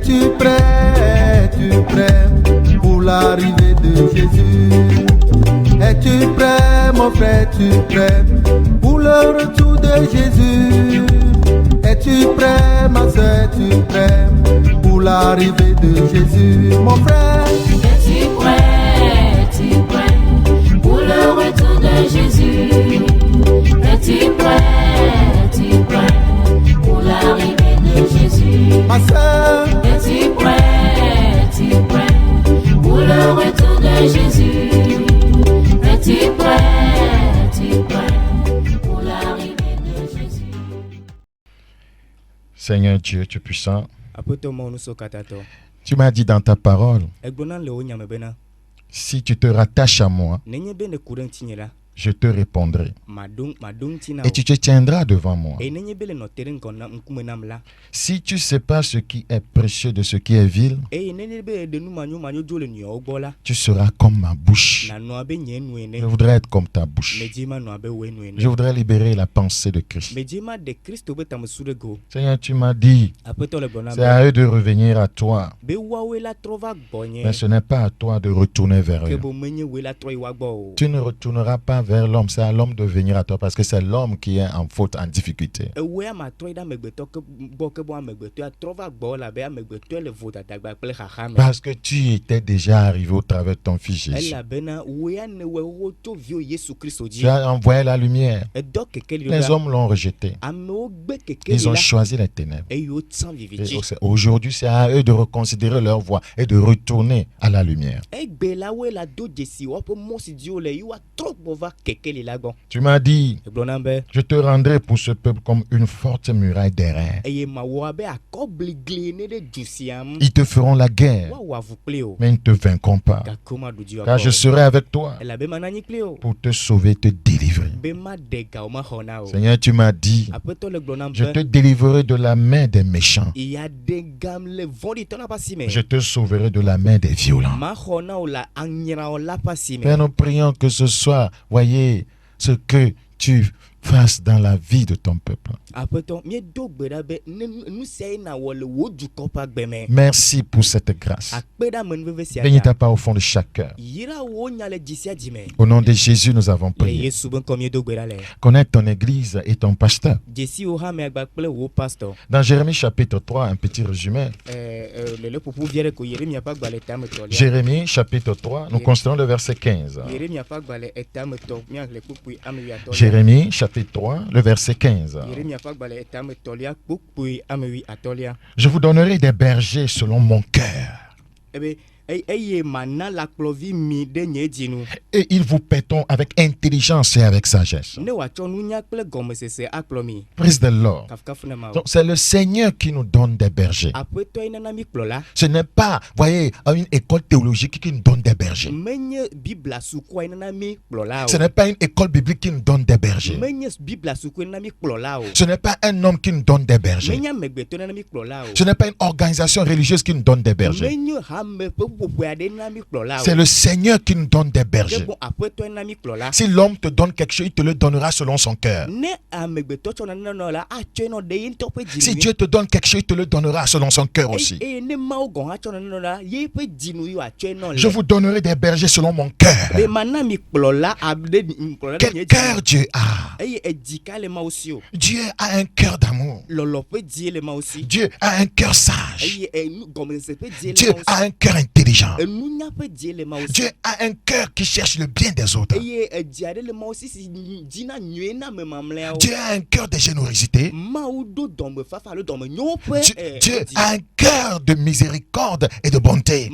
Es-tu prêt pour l'arrivée de Jésus? Es-tu prêt, mon frère, es-tu prêt pour le retour de Jésus? Es-tu prêt, ma soeur, es-tu prêt pour l'arrivée de Jésus? Mon frère, es-tu prêt pour le retour de Jésus? Es-tu prêt pour l'arrivée de Jésus? ma soeur, Es-tu prêt pour le retour de Jésus? Es-tu prêt pour l'arrivée de Jésus? Seigneur Dieu, tu es puissant. Tu m'as dit dans ta parole, si tu te rattaches à moi, je te répondrai. Et tu te tiendras devant moi. Si tu sais pas ce qui est précieux de ce qui est vil, tu seras comme ma bouche. Je voudrais être comme ta bouche. Je voudrais libérer la pensée de Christ. Seigneur, tu m'as dit, c'est à eux de revenir à toi. Mais ce n'est pas à toi de retourner vers eux. Tu ne retourneras pas vers l'homme, c'est à l'homme de venir à toi parce que c'est l'homme qui est en faute, en difficulté. Parce que tu étais déjà arrivé au travers de ton fils Jésus. Tu as envoyé la lumière. Les hommes l'ont rejeté. Ils ont choisi les ténèbres. Et aujourd'hui, c'est à eux de reconsidérer leur voie et de retourner à la lumière. Tu m'as dit, je te rendrai pour ce peuple comme une forte muraille d'airain. Ils te feront la guerre, mais ils ne te vaincront pas. Car je serai avec toi pour te sauver, te délivrer. Seigneur, tu m'as dit, je te délivrerai de la main des méchants. Je te sauverai de la main des violents. Père, nous prions que ce soit, voyez, ce que tu fasses dans la vie de ton peuple. Merci pour cette grâce. Bénis ta part au fond de chaque cœur. Au nom de Jésus, nous avons prié. Connais ton église et ton pasteur. Dans Jérémie chapitre 3, un petit résumé. Jérémie chapitre 3, nous considérons le verset 15. Jérémie chapitre 3, le verset 15. Je vous donnerai des bergers selon mon cœur. Et ils vous paieront avec intelligence et avec sagesse. Praise the Lord. Donc, c'est le Seigneur qui nous donne des bergers. Ce n'est pas, voyez, une école théologique qui nous donne des bergers. Ce n'est pas une école biblique qui nous donne des bergers. Ce n'est pas un homme qui nous donne des bergers. Ce n'est pas une organisation religieuse qui nous donne des bergers. C'est le Seigneur qui nous donne des bergers. Si l'homme te donne quelque chose, il te le donnera selon son cœur. Si Dieu te donne quelque chose, il te le donnera selon son cœur aussi. Je vous donnerai des bergers selon mon cœur. Quel cœur Dieu a? Dieu a un cœur d'amour. Dieu a un cœur sage. Dieu a un cœur intelligent. Dieu a un cœur qui cherche le bien des autres. Dieu a un cœur de générosité. Dieu a un cœur de miséricorde et de bonté.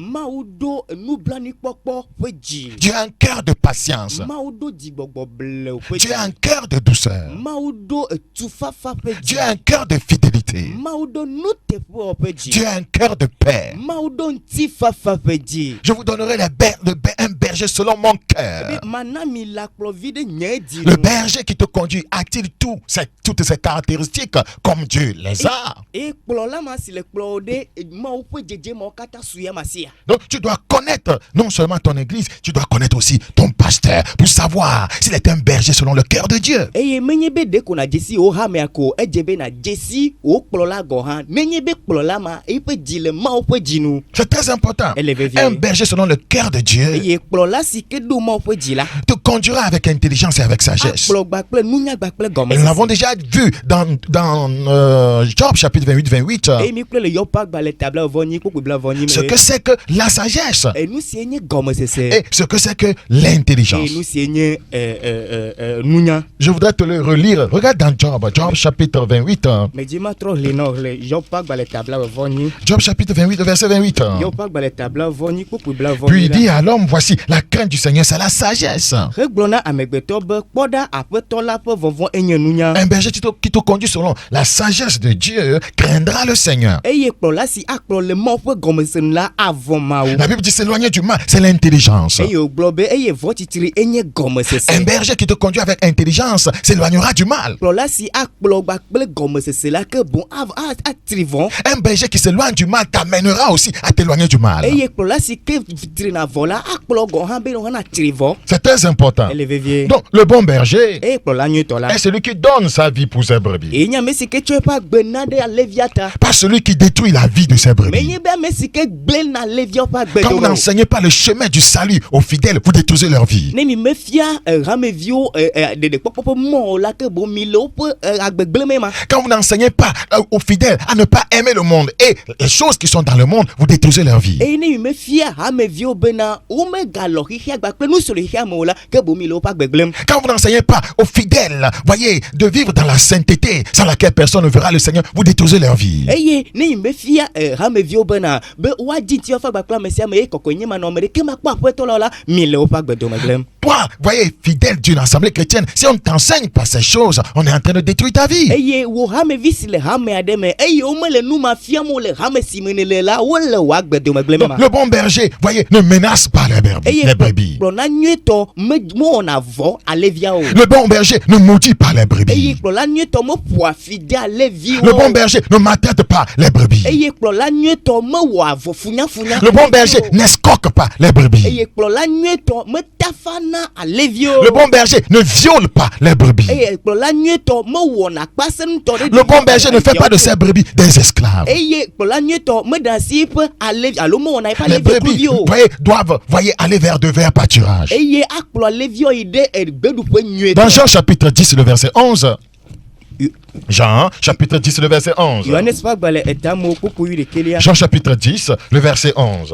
Dieu a un cœur de patience. Dieu a un cœur de douceur. Dieu a un cœur de fidélité. Dieu a un cœur de paix. Je vous donnerai un berger selon mon cœur. Le berger qui te conduit a-t-il toutes ces caractéristiques comme Dieu les a? Donc tu dois connaître non seulement ton église, tu dois connaître aussi ton pasteur pour savoir s'il est un berger selon le cœur de Dieu. C'est très important. Un berger selon le cœur de Dieu te conduira avec intelligence et avec sagesse. Et nous l'avons déjà vu dans Job chapitre 28. Ce que c'est que la sagesse et ce que c'est que l'intelligence. Je voudrais te le relire. Regarde dans Job chapitre 28. Job chapitre 28, verset 28. Puis il dit à l'homme, voici, la crainte du Seigneur, c'est la sagesse. Un berger qui te conduit selon la sagesse de Dieu craindra le Seigneur. La Bible dit s'éloigner du mal, c'est l'intelligence. Un berger qui te conduit avec intelligence s'éloignera du mal. Un berger qui s'éloigne du mal t'amènera aussi à t'éloigner du mal. C'est très important. Donc le bon berger est celui qui donne sa vie pour ses brebis, pas celui qui détruit la vie de ses brebis. Quand vous n'enseignez pas le chemin du salut aux fidèles, vous détruisez leur vie. Quand vous n'enseignez pas aux fidèles à ne pas aimer le monde et les choses qui sont dans le monde, vous détruisez leur vie. Quand vous n'enseignez pas aux fidèles, voyez, de vivre dans la sainteté sans laquelle personne ne verra le Seigneur, vous détruisez leur vie. Toi, voyez, fidèle d'une assemblée chrétienne, si on ne t'enseigne pas ces choses, on est en train de détruire ta vie. Le bon berger, voyez, ne menace pas les brebis. Le bon berger ne maudit pas les brebis. Le bon berger ne maltraite pas les brebis. Le bon berger n'escroque pas les brebis. Le bon berger ne viole pas les brebis. Le bon berger ne fait pas de ses brebis des esclaves. Les brebis, doivent aller vers de verts pâturages. Dans Jean chapitre 10, le verset 11. Jean chapitre 10, le verset 11. Jean chapitre 10, le verset 11.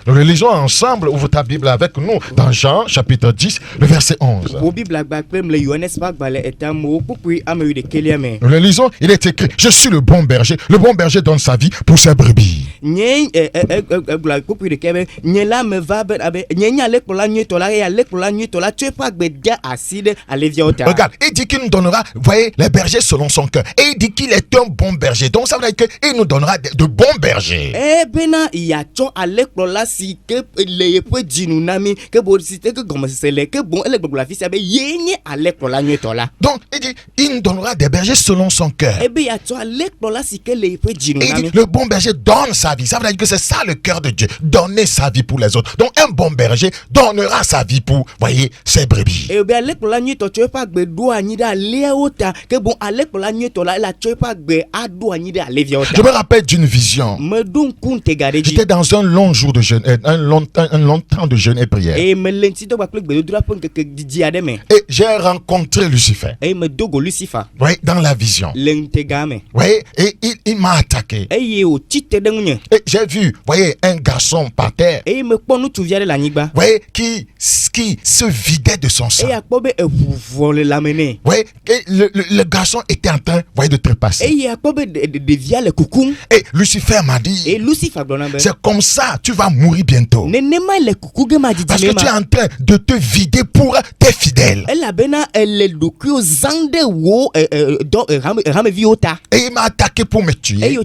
Nous relisons ensemble, ouvre ta Bible avec nous dans Jean chapitre 10, le verset 11. Nous le lisons, il est écrit, je suis le bon berger donne sa vie pour ses brebis. Regarde, il dit qu'il nous donnera, voyez, les bergers selon son cœur. Et il dit qu'il est un bon berger. Donc ça veut dire qu'il nous donnera de bons bergers. Donc il dit, il nous donnera des bergers selon son cœur. Et il dit, le bon berger donne sa vie. Ça veut dire que c'est ça le cœur de Dieu. Donner sa vie pour les autres. Donc un bon berger donnera sa vie pour, voyez, ses brebis. Je me rappelle d'une vision. J'étais dans un long jour de jeûne, un long temps de jeûne et prière. Et j'ai rencontré Lucifer. Oui, dans la vision. Oui, et il m'a attaqué. Et j'ai vu, voyez, un garçon par terre. Voyez, qui se vidait de son sang. Ouais, le garçon était en train, de trépasser. Et Lucifer m'a dit, c'est comme ça, tu vas mourir bientôt. Parce que tu es en train de te vider pour tes fidèles. Et il m'a attaqué pour me tuer.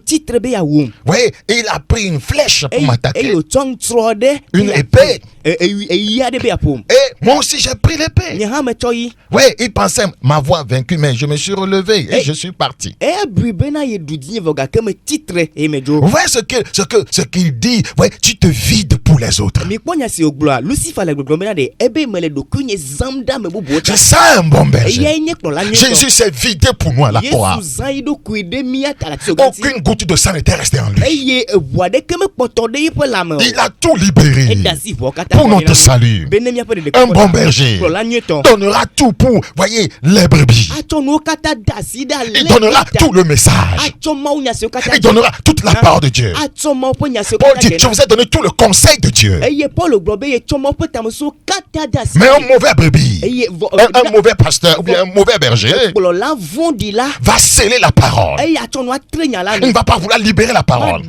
Oui, il a pris une flèche pour m'attaquer. Une épée. Et moi aussi j'ai pris l'épée. Oui, il pensait m'avoir vaincu, mais je me suis relevé et je suis parti. Vous voyez ce qu'il dit? Ouais, tu te vides pour les autres. C'est ça un bon berger. Jésus s'est vidé pour nous à la croix. Aucune goutte de sang n'était restée en lui. Il a tout libéré pour notre salut. Un bon berger donnera tout pour, voyez, les brebis. Il donnera tout le message. Il donnera toute la parole de Dieu. Paul dit, je vous ai donné tout le conseil de Dieu. Mais un mauvais brebis, un mauvais pasteur ou bien un mauvais berger va sceller la parole. Il ne va pas vouloir libérer la parole.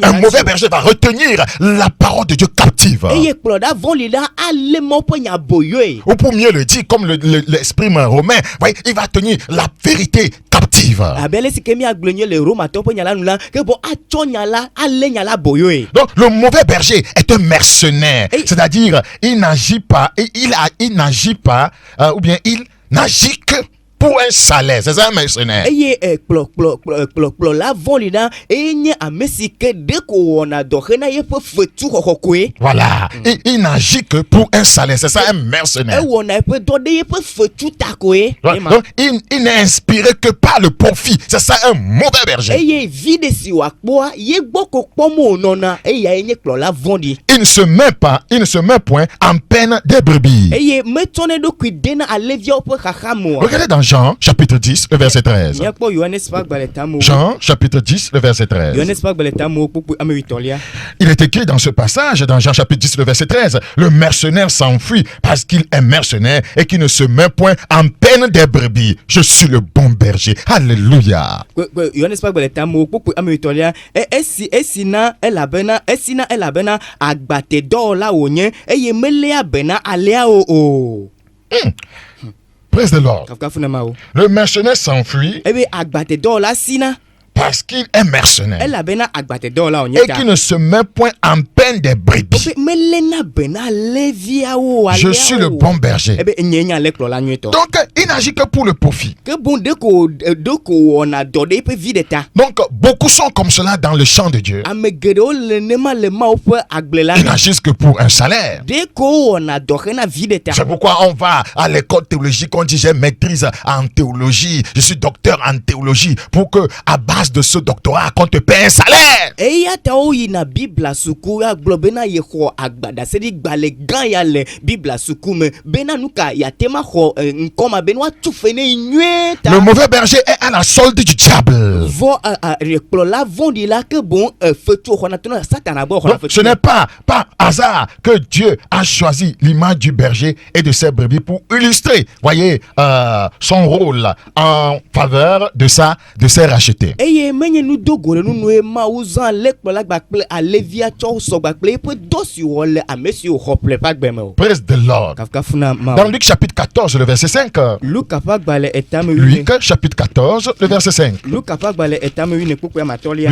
Un mauvais berger va retenir la parole de Dieu captive. Ou pour mieux le dire, comme l'exprime Romain, il va tenir la vérité captive. Donc le mauvais berger est un mercenaire, c'est-à-dire il n'agit pas, ou bien il n'agit que pour un salaire. C'est ça un mercenaire. Voilà. Il n'agit que pour un salaire. C'est ça un mercenaire. Donc il n'est inspiré que par le profit. C'est ça un mauvais berger. Il ne se met point en peine des brebis. Regardez dans Jean chapitre 10 le verset 13. Jean chapitre 10 le verset 13. Il est écrit dans ce passage, dans Jean chapitre 10 le verset 13, le mercenaire s'enfuit parce qu'il est mercenaire et qu'il ne se met point en peine des brebis. Je suis le bon berger. Alléluia. Praise the Lord. Le mercenaire s'enfuit parce qu'il est mercenaire et qu'il ne se met point en peine des brebis. Je suis le bon berger. Donc il n'agit que pour le profit. Donc beaucoup sont comme cela dans le champ de Dieu. Ils n'agissent que pour un salaire. C'est pourquoi on va à l'école théologique, on dit j'ai maîtrise en théologie, je suis docteur en théologie, pour que à base de ce doctorat qu'on te paie un salaire. Le mauvais berger est à la solde du diable. Donc, ce n'est pas par hasard que Dieu a choisi l'image du berger et de ses brebis pour illustrer, voyez, son rôle en faveur de ses rachetés. Praise the Lord. Dans Luc chapitre 14 le verset 5. Luc chapitre 14 le verset 5. Luc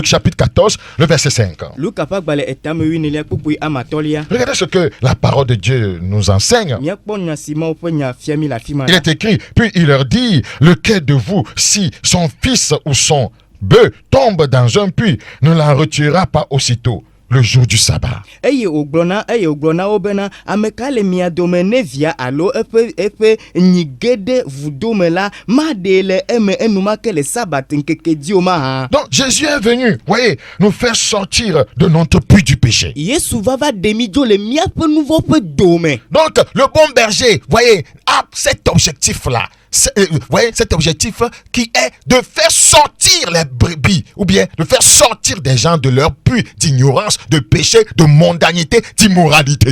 chapitre 14 le verset 5. Regardez ce que la parole de Dieu nous enseigne. Il est écrit, puis il leur dit, lequel de vous, si son fils ou son bœuf tombe dans un puits, ne l'en retirera pas aussitôt le jour du sabbat. Donc Jésus est venu, voyez, nous faire sortir de notre puits du péché. Donc le bon berger, voyez, a cet objectif-là. voyez, cet objectif qui est de faire sortir les brebis, ou bien de faire sortir des gens de leur puits d'ignorance, de péché, de mondanité, d'immoralité.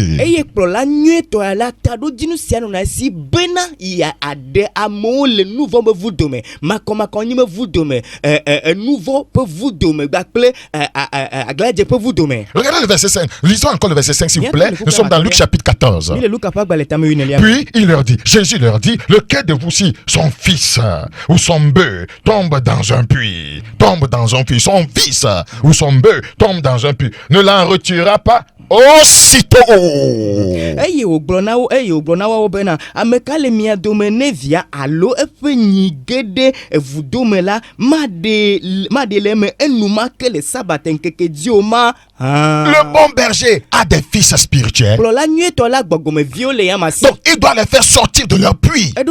Regardez le verset 5. Lisons encore le verset 5 s'il vous plaît. Nous sommes dans Luc chapitre 14. Puis il leur dit, Jésus leur dit, lequel de vous si son fils ou son bœuf tombe dans un puits, son fils ou son bœuf tombe dans un puits, ne l'en retirera pas aussitôt. Le bon berger a des fils spirituels. Donc il doit les faire sortir de leur puits. Il ne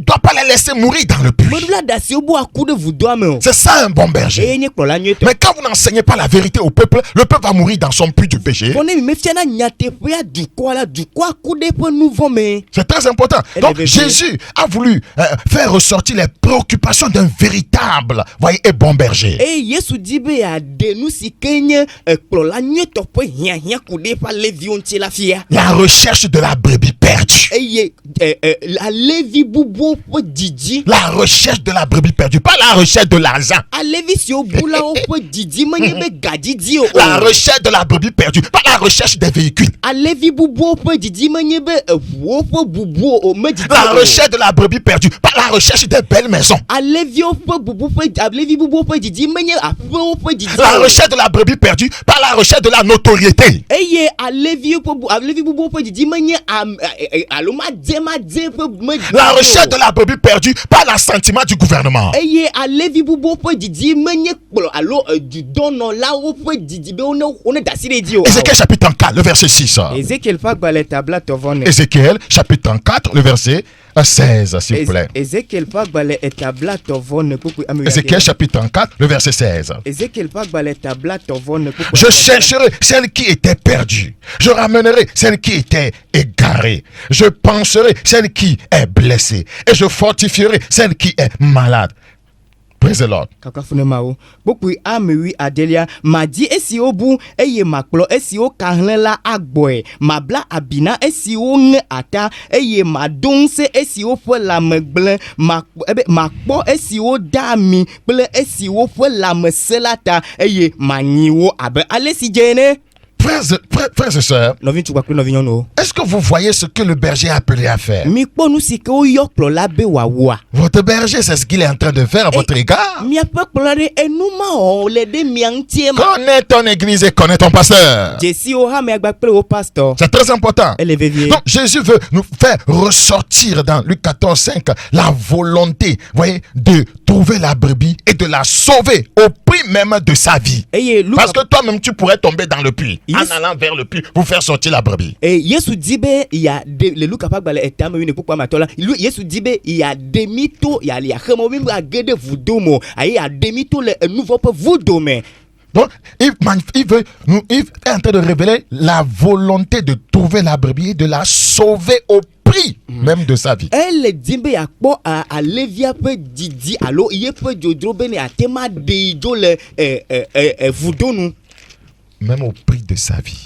doit pas les laisser mourir dans le puits. C'est ça un bon berger. Mais quand vous n'enseignez pas la vérité au peuple, le peuple va mourir dans son puits du péché. C'est très important. Donc Jésus a voulu faire ressortir les préoccupations d'un véritable, voyez, et bon berger. La recherche de la brebis perdue. La recherche de la brebis perdue, pas la recherche de l'argent. La recherche de la brebis perdue, pas la recherche des véhicules. La recherche de la brebis perdue, pas la recherche des belles maisons. La recherche de la brebis perdue, pas la recherche de la notoriété. La recherche de la brebis perdue, pas l'assentiment du gouvernement. Ézéchiel chapitre 4, le verset 6. Ézéchiel chapitre 4, le verset 16, s'il vous plaît. Ézéchiel chapitre 4, le verset 16. Je chercherai celle qui était perdue. Je ramènerai celle qui était égarée. Je penserai celle qui est blessée. Et je fortifierai celle qui est malade. Praise the Lord. Frères et sœurs, est-ce que vous voyez ce que le berger est appelé à faire? Votre berger, c'est ce qu'il est en train de faire à votre égard. Connais ton église et connais ton pasteur. C'est très important. Donc Jésus veut nous faire ressortir dans Luc 14, 5 la volonté, voyez, de trouver la brebis et de la sauver au prix même de sa vie. Parce que toi-même tu pourrais tomber dans le puits. En allant vers le puits pour faire sortir la brebis. Et Jésus dit il y a le Luc capable est amené pourquoi matola. Jésus dit il y a demi-tour, il y a remobim à gade vous domo. Il y a demi-tour le nouveau pour vous domer. Donc il est en train de révéler la volonté de trouver la brebis et de la sauver au prix même de sa vie. Elle dit à quoi à Lévia peut didi alors il peut jodrobene à tema de le vous donne même au prix de sa vie.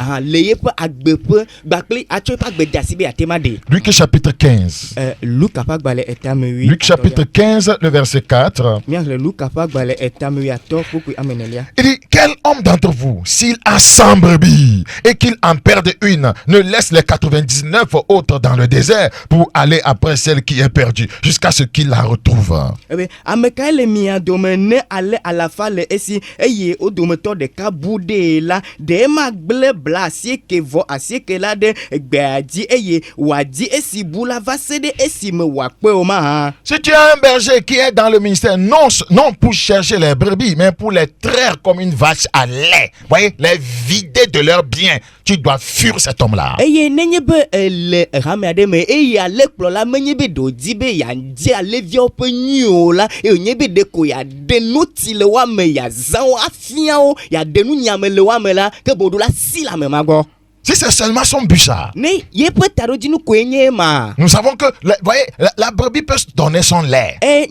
Luc chapitre 15. Luc chapitre 15, le verset 4. Il dit, quel homme d'entre vous, s'il a 100 brebis et qu'il en perde une, ne laisse les 99 autres dans le désert pour aller après celle qui est perdue, jusqu'à ce qu'il la retrouve. Si tu as un berger qui est dans le ministère, non pour chercher les brebis, mais pour les traire comme une vache à lait, voyez, les vider de leurs biens, tu dois fuir cet homme-là. Si c'est seulement son bûchard. Nous savons que la brebis peut donner son lait. Mais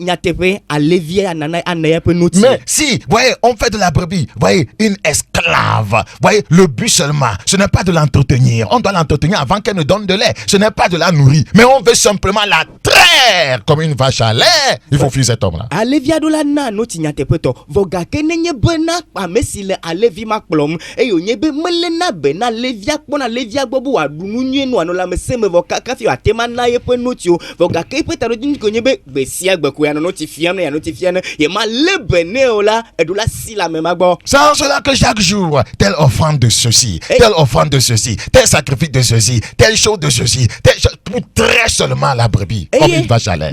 si, voyez, on fait de la brebis, voyez, une esclave, voyez, le but seulement, ce n'est pas de l'entretenir. On doit l'entretenir avant qu'elle ne donne de lait. Ce n'est pas de la nourrir, mais on veut simplement la traire comme une vache à lait. Il faut fuir cet homme-là. Sans cela que chaque jour, telle offrande de ceci, telle offrande de ceci, tel sacrifice de ceci, telle chose de ceci, telle chose, pour traire seulement la brebis comme une vache à lait.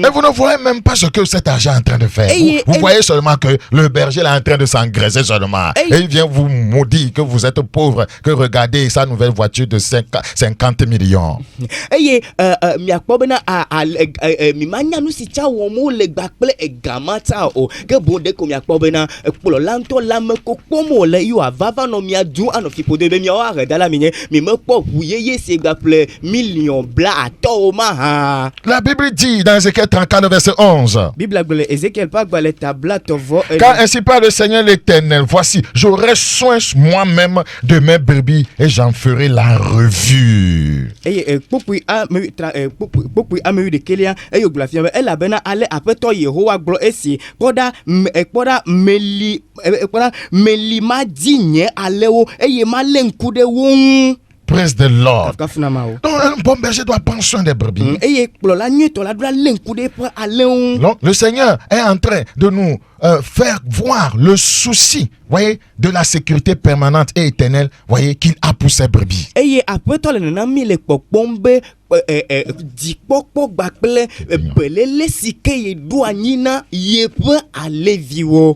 Et vous ne voyez même pas ce que cet argent est en train de faire. Vous voyez seulement que le berger est en train de s'engraisser seulement. Et il vient vous maudire que vous êtes pauvre, que regardez sa nouvelle voiture de 50 millions. La Bible dit dans Ézéchiel 34, verset 11. Car ainsi parle le Seigneur l'Éternel, voici, j'aurai soin moi-même de mes brebis et j'en ferai la revue. Praise the Lord. Donc un bon berger doit prendre soin des brebis. Donc le Seigneur est en train de nous faire voir le souci, voyez, de la sécurité permanente et éternelle, voyez, qu'il a pour ses brebis.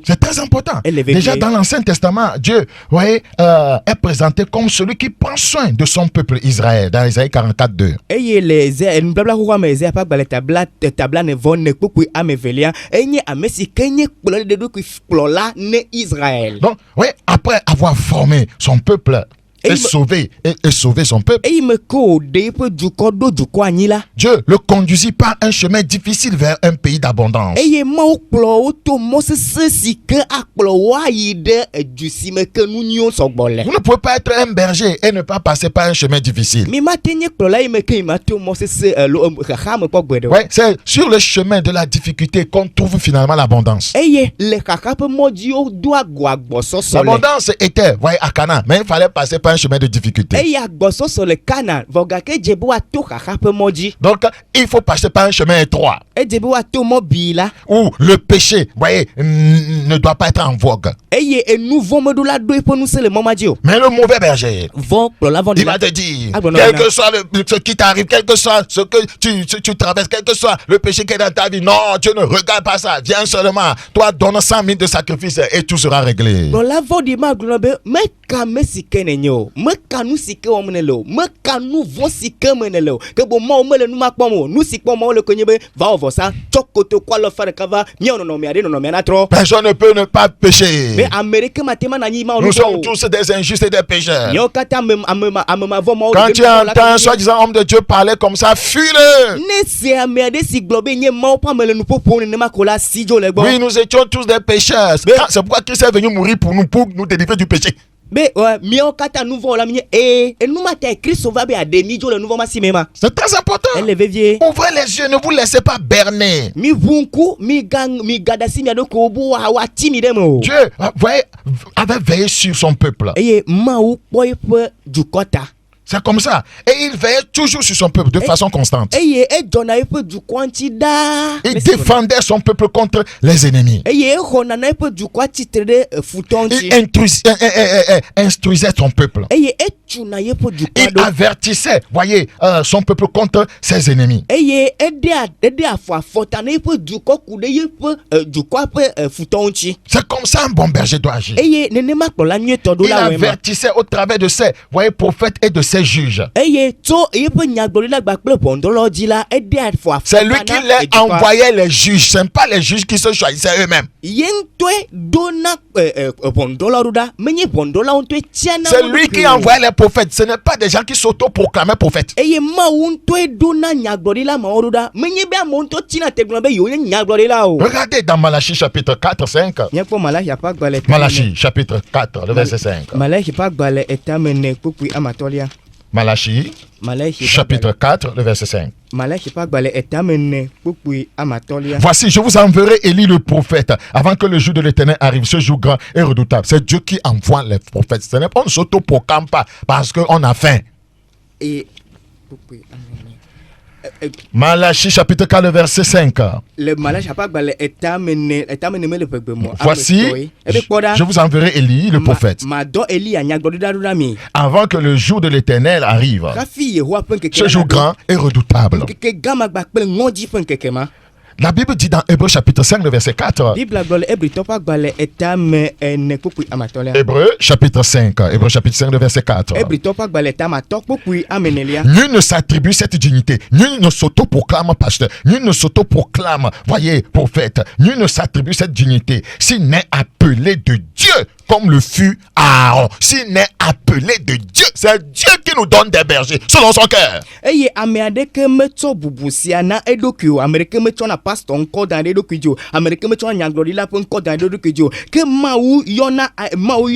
C'est très important. Déjà dans l'Ancien Testament, Dieu, voyez, est présenté comme celui qui prend soin de son peuple Israël dans Isaïe 44, 2. Donc, oui, après avoir formé son peuple et sauver son peuple, Dieu le conduisit par un chemin difficile vers un pays d'abondance. Vous ne pouvez pas être un berger et ne pas passer par un chemin difficile. Ouais, c'est sur le chemin de la difficulté qu'on trouve finalement l'abondance. L'abondance était, voyez, à Canaan, mais il fallait passer par un chemin de difficulté. Donc, il faut passer par un chemin étroit où le péché, voyez, ne doit pas être en vogue. Mais le mauvais berger, il va te dire, quel que soit ce qui t'arrive, quel que soit ce que tu traverses, quel que soit le péché qui est dans ta vie, non, Dieu ne regarde pas ça. Viens seulement, toi donne 100 000 de sacrifices et tout sera réglé. Personne ne peut ne pas pécher. Nous sommes tous des injustes et des pécheurs. Quand tu entends un soi-disant homme de Dieu parler comme ça, fuis-le. Oui, nous étions tous des pécheurs. C'est pourquoi Christ est venu mourir pour nous délivrer du péché. C'est très important. Ouvrez les yeux, ne vous laissez pas berner. Dieu, voyez, avait veillé sur son peuple. C'est comme ça. Et il veillait toujours sur son peuple de façon constante. Il défendait son peuple contre les ennemis. Il instruisait son peuple. Il avertissait, voyez, son peuple contre ses ennemis. C'est comme ça un bon berger doit agir. Il avertissait au travers de ses, voyez, prophètes et de ses ses juges. C'est lui qui les envoyait les juges. Ce n'est pas les juges qui se choisissaient eux-mêmes. C'est lui qui envoyait les prophètes. Ce n'est pas des gens qui s'auto-proclamaient prophètes. Regardez dans Malachie chapitre 4, 5. Malachie chapitre 4, le verset 5. Malachie chapitre 4, le verset 5. Voici, je vous enverrai Élie le prophète avant que le jour de l'Éternel arrive, ce jour grand et redoutable. C'est Dieu qui envoie les prophètes. On ne s'auto-proclame pas parce qu'on a faim. Malachie chapitre 4, verset 5. Voici, je vous enverrai Élie le prophète avant que le jour de l'Éternel arrive, ce jour grand et redoutable. La Bible dit dans Hébreux chapitre 5, le verset 4. Hébreux chapitre 5, le verset 4. Nul ne s'attribue cette dignité. Nul ne s'auto-proclame pasteur. Nul ne s'auto-proclame, voyez, prophète. Nul ne s'attribue cette dignité s'il n'est appelé de Dieu, comme le fut Aaron. S'il n'est appelé de Dieu, c'est Dieu qui nous donne des bergers selon son cœur. Pastor encore dans les documents américains me tient n'anglais là pour encore dans les documents que maou yona maou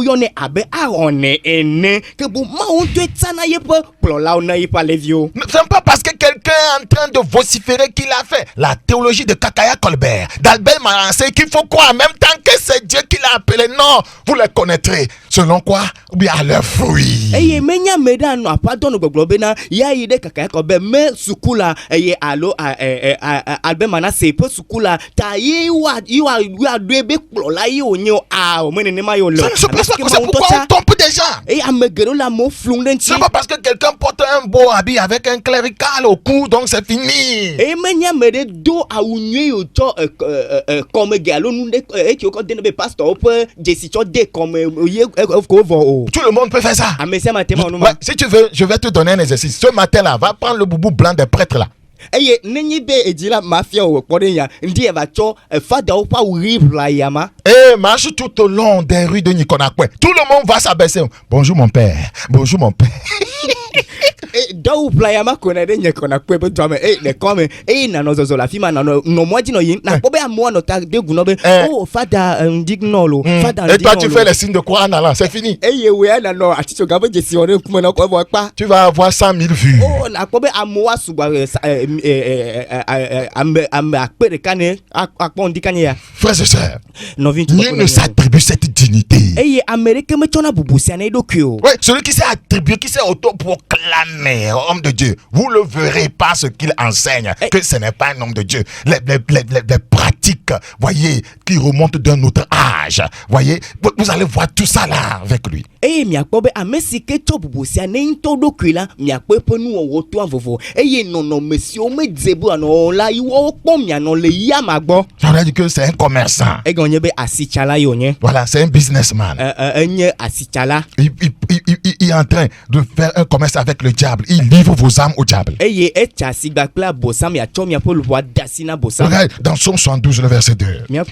yone abe Aaron ene que bon maou tu ça na yep plola on y pas les vieux. C'est pas parce que quelqu'un est en train de vociférer qu'il a fait la théologie de Kakaya Colbert, d'Albert Marancé, qu'il faut croire en même temps que c'est Dieu qui l'a appelé. Non, vous les connaîtrez selon quoi? Ou bien à leurs fruits. Eh menya meda no pardon goglobe na ya ide Kakaya Colbert me sukula eh allo Albert Manasseh pe sukula ta yi wa debe plola yi onyo a o mene ma yo lo. C'est pourquoi on trompe des gens. Eh amegero la mo flungenti. C'est pas parce que quelqu'un porte un beau habit avec un clérical au cou donc c'est fini. Eh menya mede do a unye yo to comme galo nu de ki o ko de be pastor pe Jesse cho de comme ye cover. Tout le monde peut faire ça. Ouais, si tu veux, je vais te donner un exercice. Ce matin là, va prendre le boubou blanc des prêtres là. Eye nenyi be ejila mafia o kpode ya ndi eva cho fada o pa ribla yama. Marche tout au long des rues de Nikonakwe. Tout le monde va s'abaisser. Bonjour mon père. Bonjour mon père. Do playama kona de Nikonakwe be to me le come na no zozo la fima na no moji no yin na ko be amo no ta de guno be oh fada ndignolo fada ndignolo. Et toi tu fais les signes de croix en allant, c'est fini. Eye we na no aticho gabo Jesse on kuma na ko pa. Tu vas avoir 100 000 vues. Oh na ko be amo wa suba frères et sœurs, nul ne s'attribue cette dignité. Oui, celui qui s'est attribué, qui s'est autoproclamé homme de Dieu, vous le verrez par ce qu'il enseigne, que ce n'est pas un homme de Dieu. Les pratiques, voyez, qui remontent d'un autre âge, voyez, vous allez voir tout ça là avec lui. J'aurais dit que c'est un commerçant. Voilà, c'est un businessman. Il est en train de faire un commerce avec le diable. Il livre vos âmes au diable. Regarde, dans Psaume 72, le verset 2. La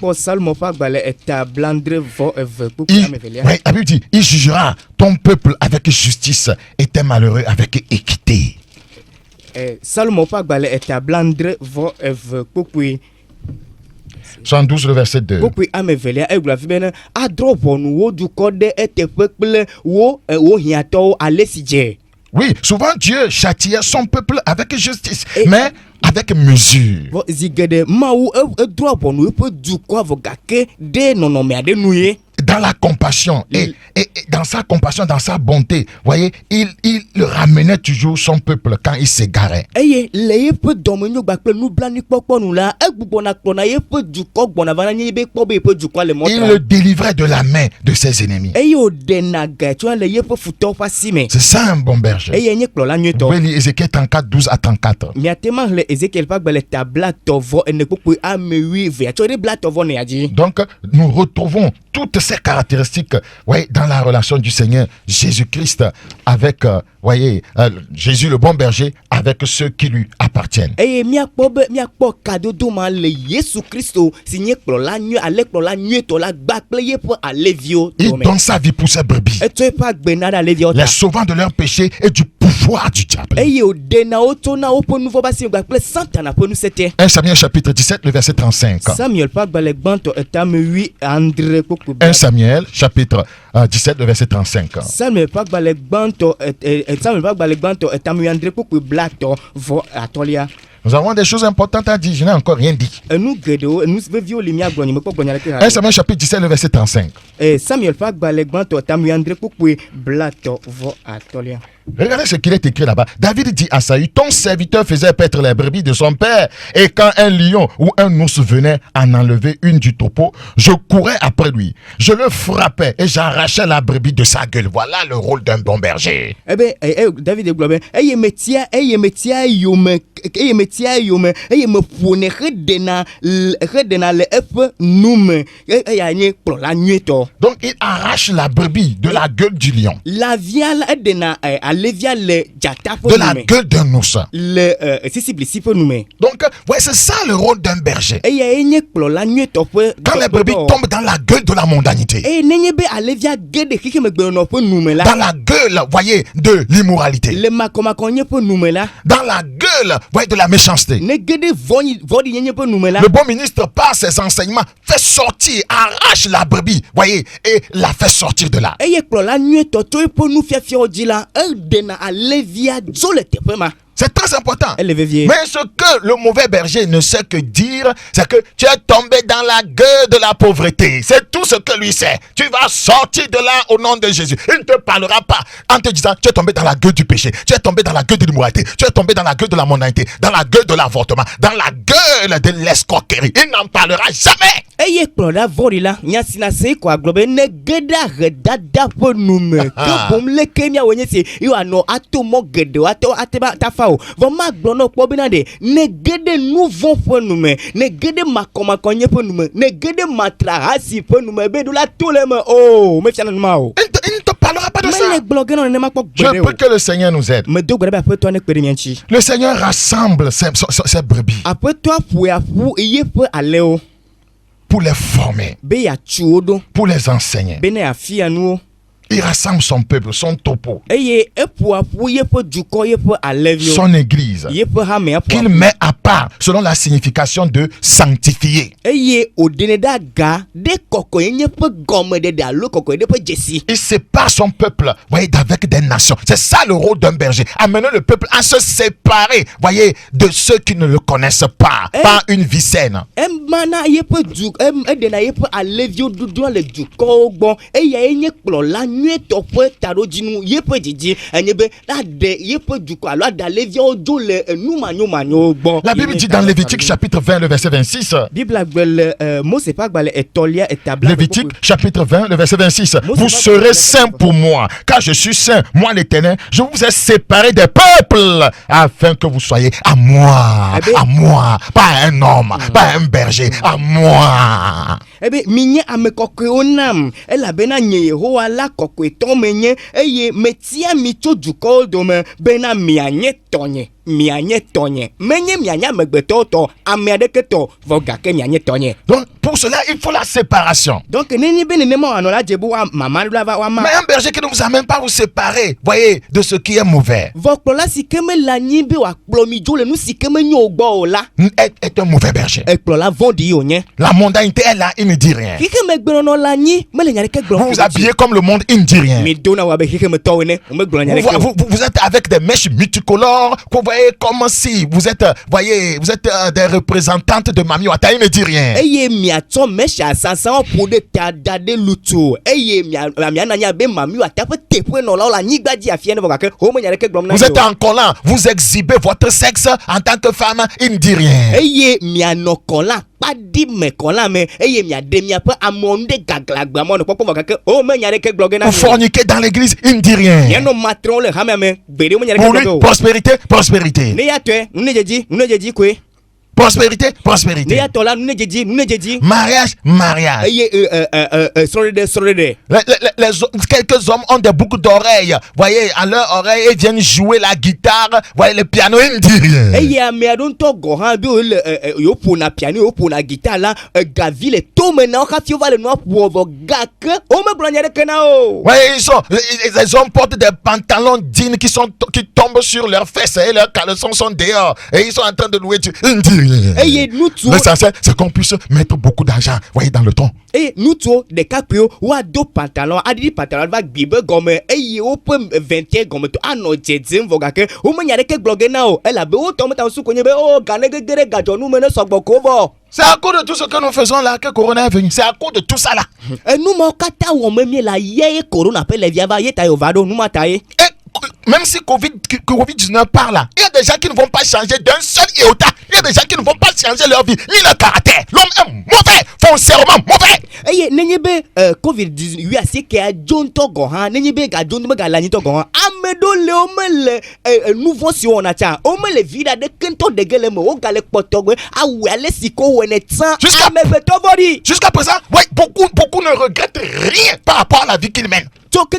Bible dit, il jugera ton peuple avec justice et tes malheureux avec équité. 72 le verset 2. Oui, souvent Dieu châtiait son peuple avec justice, mais avec mesure. Dans la compassion et dans sa compassion, dans sa bonté, voyez, il le ramenait toujours son peuple quand il s'égarait. Il le délivrait de la main de ses ennemis. C'est ça un bon berger. Vous pouvez lire Ézéchiel 34, 12 à 34. Donc, nous retrouvons toutes ces caractéristique, dans la relation du Seigneur Jésus-Christ avec, Jésus le bon berger, avec ceux qui lui appartiennent. Et il donne sa vie pour ses brebis, les sauvant de leurs péchés et du pouvoir du diable. 1 Samuel chapitre 17, le verset 35. 1 Samuel chapitre 17, le verset 35. Nous avons des choses importantes à dire, je n'ai encore rien dit. 1 Samuel chapitre 17, le verset 35. Regardez ce qu'il est écrit là-bas. David dit à Saül, ton serviteur faisait paître les brebis de son père, et quand un lion ou un ours venait en enlever une du troupeau, je courais après lui, je le frappais et j'arrachais la brebis de sa gueule. Voilà le rôle d'un bon berger. David donc il arrache la brebis de la gueule du lion, de la gueule d'un ours. Donc c'est ça le rôle d'un berger. Quand les brebis tombent dans la gueule de la mondanité, dans la gueule, de l'immoralité, dans la gueule, de la méchanceté, le bon ministre, par ses enseignements, fait sortir, arrache la brebis, et la fait sortir de là. C'est très important. Mais ce que le mauvais berger ne sait que dire, c'est que tu es tombé dans la gueule de la pauvreté. C'est tout ce que lui sait. Tu vas sortir de là au nom de Jésus. Il ne te parlera pas en te disant tu es tombé dans la gueule du péché, tu es tombé dans la gueule de l'immoralité, tu es tombé dans la gueule de la mondanité, dans la gueule de l'avortement, dans la gueule de l'escroquerie. Il n'en parlera jamais. Oh, il ne te parlera pas de ça. Je prie que le Seigneur nous aide. Le Seigneur rassemble ses brebis pour les former, pour les enseigner. Il rassemble son peuple, son troupeau, son église, qu'il met à part selon la signification de sanctifier. Il sépare son peuple, avec des nations. C'est ça le rôle d'un berger. Amener le peuple à se séparer, de ceux qui ne le connaissent pas, par une vie saine. La Bible dit dans Lévitique chapitre 20 le verset 26. Lévitique chapitre 20 le verset 26. Vous serez saints pour moi, car je suis saint, moi l'Éternel. Je vous ai séparés des peuples afin que vous soyez à moi, pas un homme, pas un berger, à moi. Donc pour cela il faut la séparation. Mais un berger qui ne vous amène pas vous séparer, de ce qui est mauvais, est un mauvais berger. La mondanité est là, il ne dit rien. Vous vous habillez comme le monde, il ne dit rien. Vous êtes avec des mèches multicolores, vous voyez comme si vous êtes des représentantes de Mami Wata, il ne dit rien. Vous êtes en collant, vous exhibez votre sexe en tant que femme, il ne dit rien. Vous forniquez dans l'église, il ne dit rien. Pour lui, prospérité. Prospérité. Mariage. Quelques hommes ont des boucles d'oreilles. Voyez, à leur oreille, ils viennent jouer la guitare. Voyez, le piano, ils ne disent rien. Voyez, ils portent des pantalons jeans qui tombent sur leurs fesses et leurs caleçons sont dehors. Et ils sont en train de louer Dieu. Ils ne disent rien. L'essentiel, c'est qu'on puisse mettre beaucoup d'argent, voyez, dans le ton. Et nous tous, des capio, ou à deux pantalons, à des pantalons, avec bible gomme, et au point 21 gomme, à nos jetzim, vogake, ou m'y a des blogueurs now. Elle a beau tomber en sous, oh, ganege, gajon, nous menons sur Bokovo. C'est à cause de tout ce que nous faisons là que Corona est venu. C'est à cause de tout ça là. Et nous, mon kata, ou même la yé, Corona appelle les viava, yé, taille au vado, nous mataille. Même si Covid-19 part là, il y a des gens qui ne vont pas changer d'un seul iota. Il y a des gens qui ne vont pas changer leur vie, ni leur caractère. L'homme est mauvais, foncièrement mauvais. Et n'ayez Covid-19, c'est qu'il y a John Togohan, n'ayez pas John Magalani Togohan. Amedo Léomel, nouveau si on a tient. On met les vides de Kento de Gelemo, au Galek Potogwe, à Oualesiko, ou jusqu'à présent, ouais, beaucoup ne regrettent rien par rapport à la vie qu'ils mènent. Beaucoup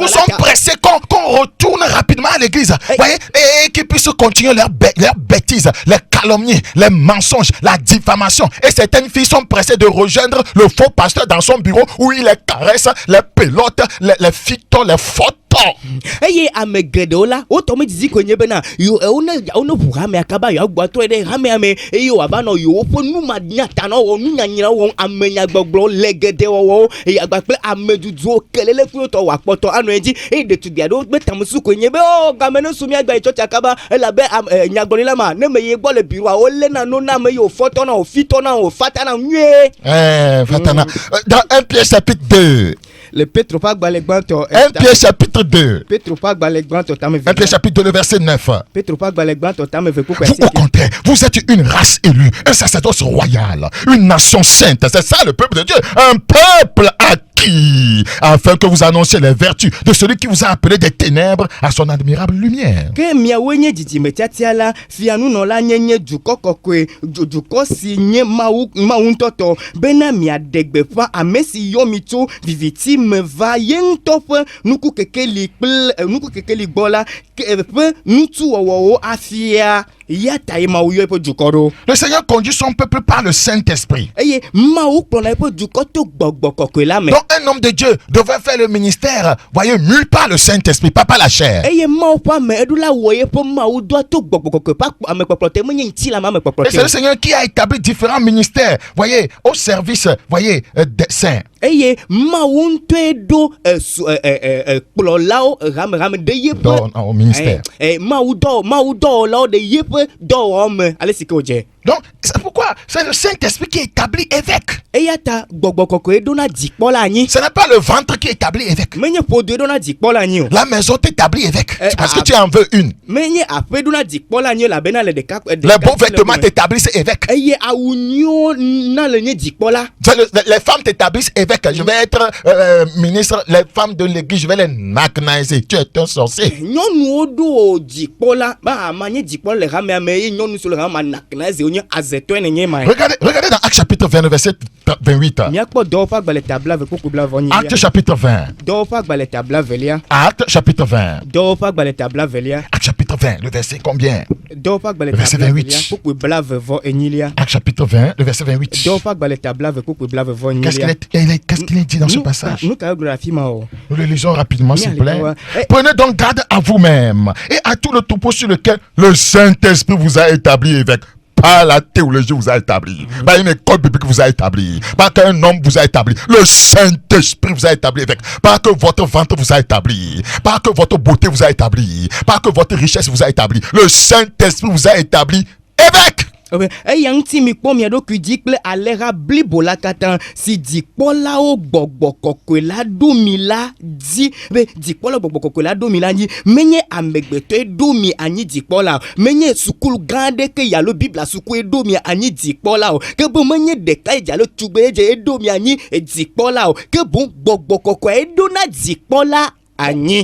sont pressés qu'on retourne rapidement à l'église, voyez, et qu'ils puissent continuer leurs bêtises, les calomnies, les mensonges, la diffamation. Et certaines filles sont pressées de rejoindre le faux pasteur dans son bureau où il les caresse, les pelote, les phytos, les photos. Eye amegedola otomi dizi konye bena yo ono buhame akaba yo agbato ede hame eyo abano yo fo numa nyata no wo nunyanyira wo amenya gbogbo legede wo e agbape amedudu kelele fu to wa poto anu eji e de tubia do betamusu konye be o gameno sumi agba church akaba elabe nyagbonila ma ne meye gbo le biro o le na no na me yo photo na o fito na o fata na nwe fatana dans 1 Pierre chapitre 2. Le Petro pas Balekbanto. 1 Pierre chapitre 2. Petro pas Balekbanto. 1 Pierre chapitre 2, le verset 9. Petro pas Balekbanto. Vous, au contraire, vous êtes une race élue, un sacerdoce royal, une nation sainte. C'est ça le peuple de Dieu. Un peuple acquis, afin que vous annonciez les vertus de celui qui vous a appelé des ténèbres à son admirable lumière. Que miawenye didi metiatiala fianu no la nyenye juko kokwe juko sinye mauntoto bena mia degbefa amesi yomito viviti me va yen top nuku kekeli bola pe nutu wo afia ya taima uyo po jukoro. Le Seigneur conduit son peuple par le Saint-Esprit. Eye maou plona po jukoto gbogbo kokwe la me. Donc un homme de Dieu devrait faire le ministère, voyez, mû par le Saint-Esprit, pas par la chair. Eye maou pa me edula woye po maou doit to gbogbo kokwe pa ame poplote menye nti la ma poplote. C'est le Seigneur qui a établi différents ministères, voyez, au service, voyez, des saints. Eye maunte do plolao ram de yep au ministère. Maoudo là de yep do homme allez c'est que j'ai. Donc c'est pourquoi c'est le Saint-Esprit qui établit évêque. Eyata gbogbo koko edona dikpola ni. Ce n'est pas le ventre qui établit évêque. Menye podo edona dikpola ni. La maison t'établit évêque parce que tu en veux une. Menye apedona dikpola ni la bena le de cap. Les beaux vêtements t'établissent évêque. Eye aunyo na le ni dikpola. Les femmes t'établissent évêque. Je vais être ministre, les femmes de l'église, je vais les macnaiser. Tu es un sorcier. Regardez dans Actes chapitre 20, verset 28. Actes chapitre 20. Actes chapitre 20. Actes chapitre 20, le verset combien? Le verset 28. Actes chapitre 20, le verset 28. Qu'est-ce qu'il est dit dans ce passage? Nous le lisons rapidement, s'il vous plaît. Prenez donc garde à vous-même et à tout le troupeau sur lequel le Saint-Esprit vous a établi évêque. Pas la théologie vous a établi, pas une école biblique vous a établi, pas qu'un homme vous a établi, le Saint-Esprit vous a établi évêque, pas que votre ventre vous a établi, pas que votre beauté vous a établi, pas que votre richesse vous a établi, le Saint-Esprit vous a établi évêque. Yang ti mi pom ya do kudikle alera blibola katan si dikpola o gbogbo kokwela domila di be dikpola gbogbo kokwela domila ni menye amegbeto domi anyi dikpola menye sukulu grande ke ya lo bibla suku domi anyi dikpola o ke bo menye de kai ja lo tugbe je domi anyi dikpola o ke bon gbogbo kokwe dona dikpola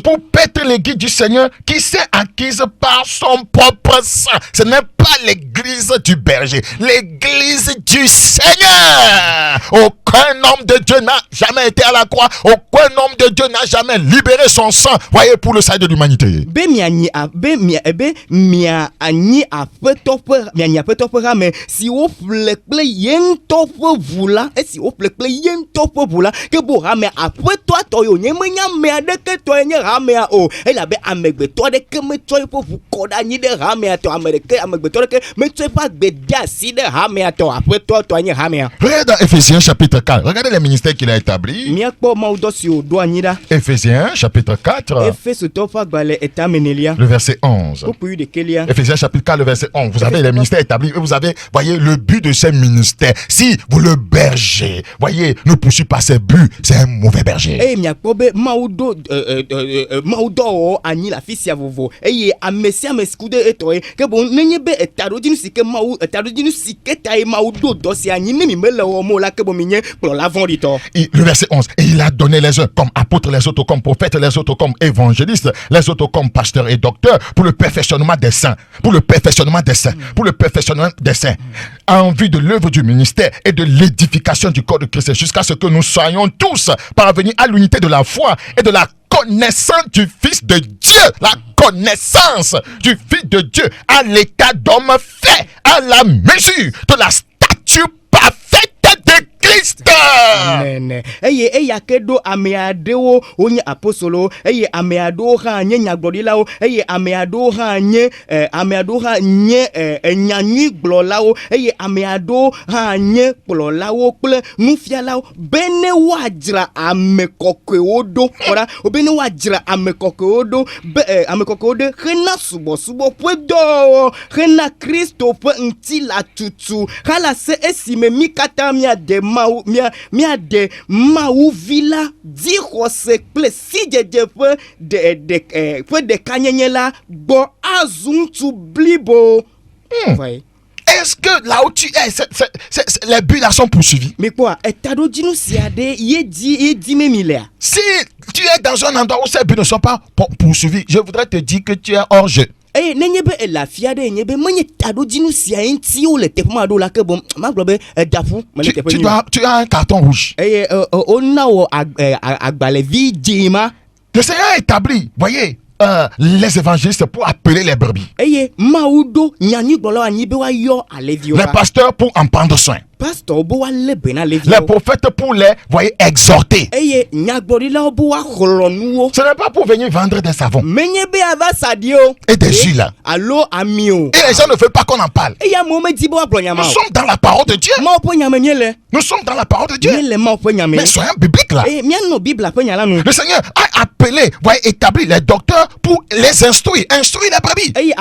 pour paître l'église du Seigneur qui s'est acquise par son propre sang. Ce n'est pas l'église du berger, l'église du Seigneur. Aucun homme de Dieu n'a jamais été à la croix. Aucun homme de Dieu n'a jamais libéré son sang, voyez, pour le salut de l'humanité. Si vous voulez yen tofu vula, et si vous voulez yen tofu vula, que vous ramez après toi, toyo, nyemenya merde que toi n'y ramez à eau. Et la bé amegbe toi de que me toi pour vous condamner de ramez à toi, américain, amegbe toi que me toi pas bédia si de ramez à toi, après toi, toi n'y ramez à. Regardez dans Ephésiens chapitre 4, regardez les ministères qu'il a établis. Ephésiens chapitre 4, le verset 11. Ephésiens chapitre 4, le verset 11. Vous avez les ministères établis et vous avez, voyez, le but de ces ministères. Si vous le berger, voyez, ne poursuit pas ses buts, c'est un mauvais berger. Le verset 11, et il a donné les uns comme apôtres, les autres comme prophètes, les autres comme évangélistes, les autres comme pasteurs et docteurs, pour le perfectionnement des saints, pour le perfectionnement des saints, pour le perfectionnement des saints, en vue de l'œuvre du ministère et de l'édification du corps de Christ, jusqu'à ce que nous soyons tous parvenus à l'unité de la foi et de la connaissance du Fils de Dieu, la connaissance du Fils de Dieu, à l'état d'homme fait, à la mesure de la stature parfaite de Christ. Eye kedo ameadewo onye apostolo, eye ameado ha nye nyagbodilao, eye ameado ha nye nyanyi glolao, eye ameado ha nye glolao kple nufialao bene wajra amekokeodo ora obene wajra amekokeodo amekokeodo hena subo pwedo hena Kristo pe nti la tutu hala se esime mikata mia de mia de mau villa di rose ple si de kanyenyela bo azun tu blibo. Est-ce que là où tu es, les buts là sont poursuivis? Mais quoi? Si tu es dans un endroit où ces buts ne sont pas poursuivis, je voudrais te dire que tu es hors jeu. Tu as un carton rouge. Le Seigneur a établi, voyez, les évangélistes pour appeler les brebis. Les pasteurs pour en prendre soin. Les prophètes pour les, voyez, exhorter. Ce n'est pas pour venir vendre des savons et des huiles. Et les gens ne veulent pas qu'on en parle. Nous sommes dans la parole de Dieu. Nous sommes dans la parole de Dieu. Mais soyons bibliques là. Le Seigneur a appelé, voyez, établi les docteurs pour les instruire les brebis. Il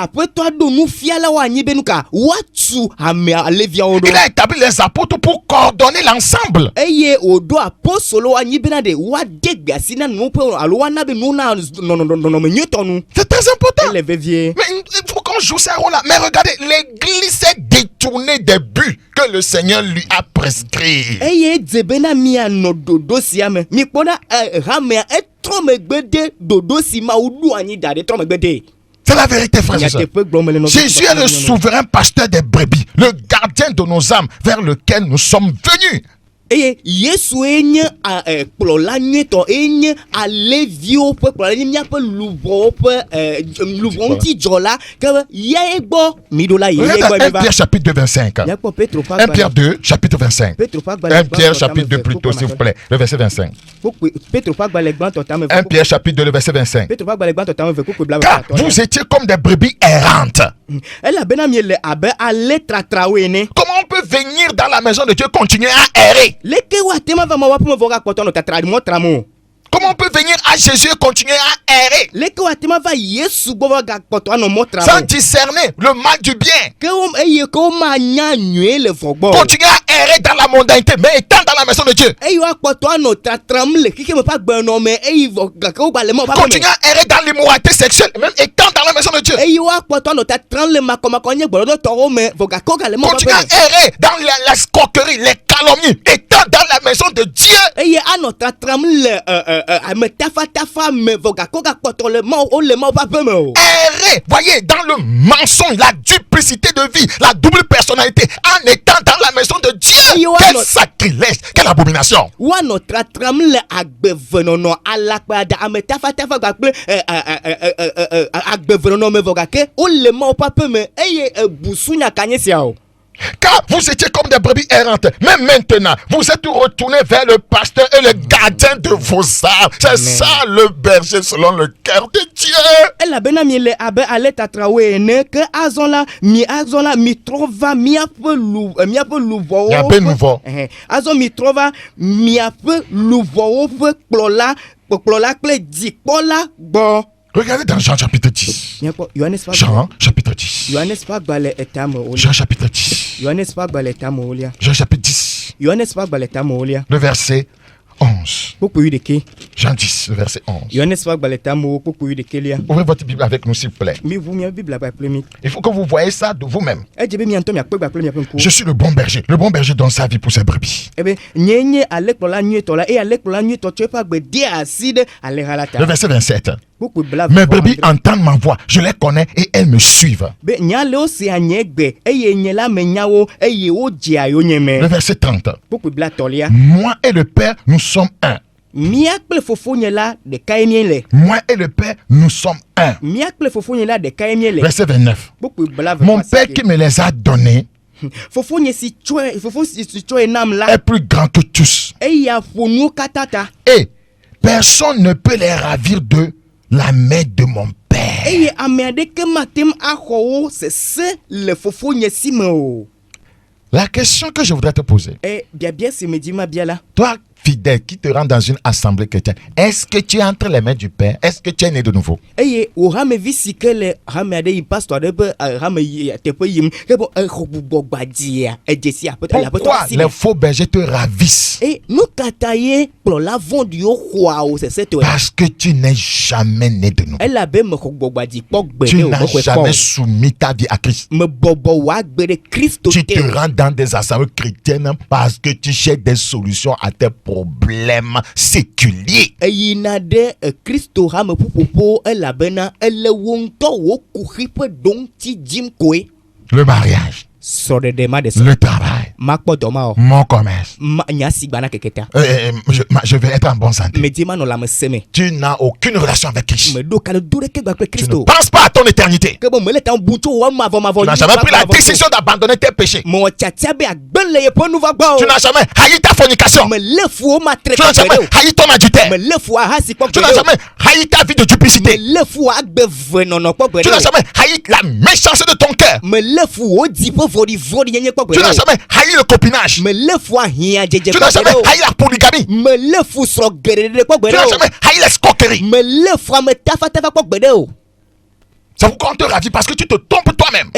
a établi les apôtres pour coordonner l'ensemble. C'est très important. Mais il faut qu'on joue ce rôle-là. Mais regardez, l'église s'est détournée des buts que le Seigneur lui a prescrits. C'est la vérité, frère et sœur. Jésus est le souverain pasteur des brebis, le gardien de nos âmes vers lequel nous sommes venus. Et Yesu enye kplola nyeto enye alevio pe kplola ni mia pe luvro nti jola ke yego midola yego 1 Pierre chapitre 2 25. 1 Pierre 2 chapitre 25. 1 Pierre chapitre 2 plutôt s'il vous plaît, le verset 25. 1 Pierre chapitre 2 le verset 25. Car vous étiez comme des brebis errantes. Comment on peut venir dans la maison de Dieu continuer à errer? Comment on peut venir à Jésus et continuer à errer sans discerner le mal du bien? Continuer à errer dans la mondanité, mais étant dans la maison de Dieu. Continuer à errer dans l'immoralité sexuelle, même étant dans la maison de Dieu. Continuer à errer dans l'escroquerie, les calomnie étant dans la maison de Dieu. Errer, voyez, dans le mensonge, la duplicité de vie, la double personnalité, en étant dans la maison de Dieu. Quel sacrilège, quelle abomination. Car vous étiez comme des brebis errantes, mais maintenant vous êtes retournés vers le pasteur et le gardien de vos âmes. C'est ça le berger selon le cœur de Dieu. Regardez dans Jean chapitre 10. Jean chapitre 10. Jean chapitre 10. Jean chapitre 10. Le verset 11. Jean 10, le verset 11. Ouvrez votre Bible avec nous, s'il vous plaît. Il faut que vous voyez ça de vous-même. Je suis le bon berger. Le bon berger donne sa vie pour ses brebis. Le verset 27. Mes brebis entendent ma voix, je les connais et elles me suivent. Le verset 30. Moi et le Père, nous sommes un. Moi et le Père, nous sommes un. Verset 29. Mon Père qui me les a donnés est plus grand que tous. Et personne ne peut les ravir de la main de mon Père. La question que je voudrais te poser. Toi, fidèle, qui te rend dans une assemblée chrétienne, est-ce que tu es entre les mains du Père? Est-ce que tu es né de nouveau? Pourquoi les faux bergers te ravissent? Parce que tu n'es jamais né de nouveau. Tu n'as jamais soumis ta vie à Christ. Tu te rends dans des assemblées chrétiennes parce que tu cherches des solutions à tes problèmes séculiers. Le mariage, le travail, mon commerce. Je vais être en bonne santé. Tu n'as aucune relation avec Christ. Tu ne penses pas à ton éternité. Tu n'as jamais pris la décision d'abandonner tes péchés. Tu n'as jamais haï ta fornication. Tu n'as jamais haï ton adultère. Tu n'as jamais haï ta vie de duplicité. Tu n'as jamais haï la méchanceté de ton cœur. Tu n'as jamais haï le copinage. Tu n'as jamais haï la polygamie. Tu n'as jamais haï l'escroquerie. C'est pourquoi on te ravit, parce que tu te trompes toi-même.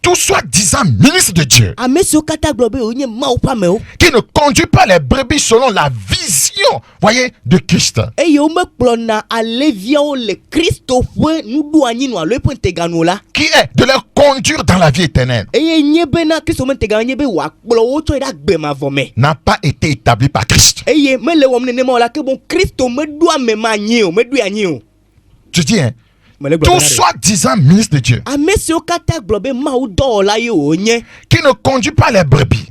Tout soi-disant ministre de Dieu qui ne conduit pas les brebis selon la vision, voyez, de Christ. Qui est de leur conduire dans la vie éternelle. N'a pas été établi par Christ. Je dis, hein, tout soi-disant ministre de Dieu qui ne conduit pas les brebis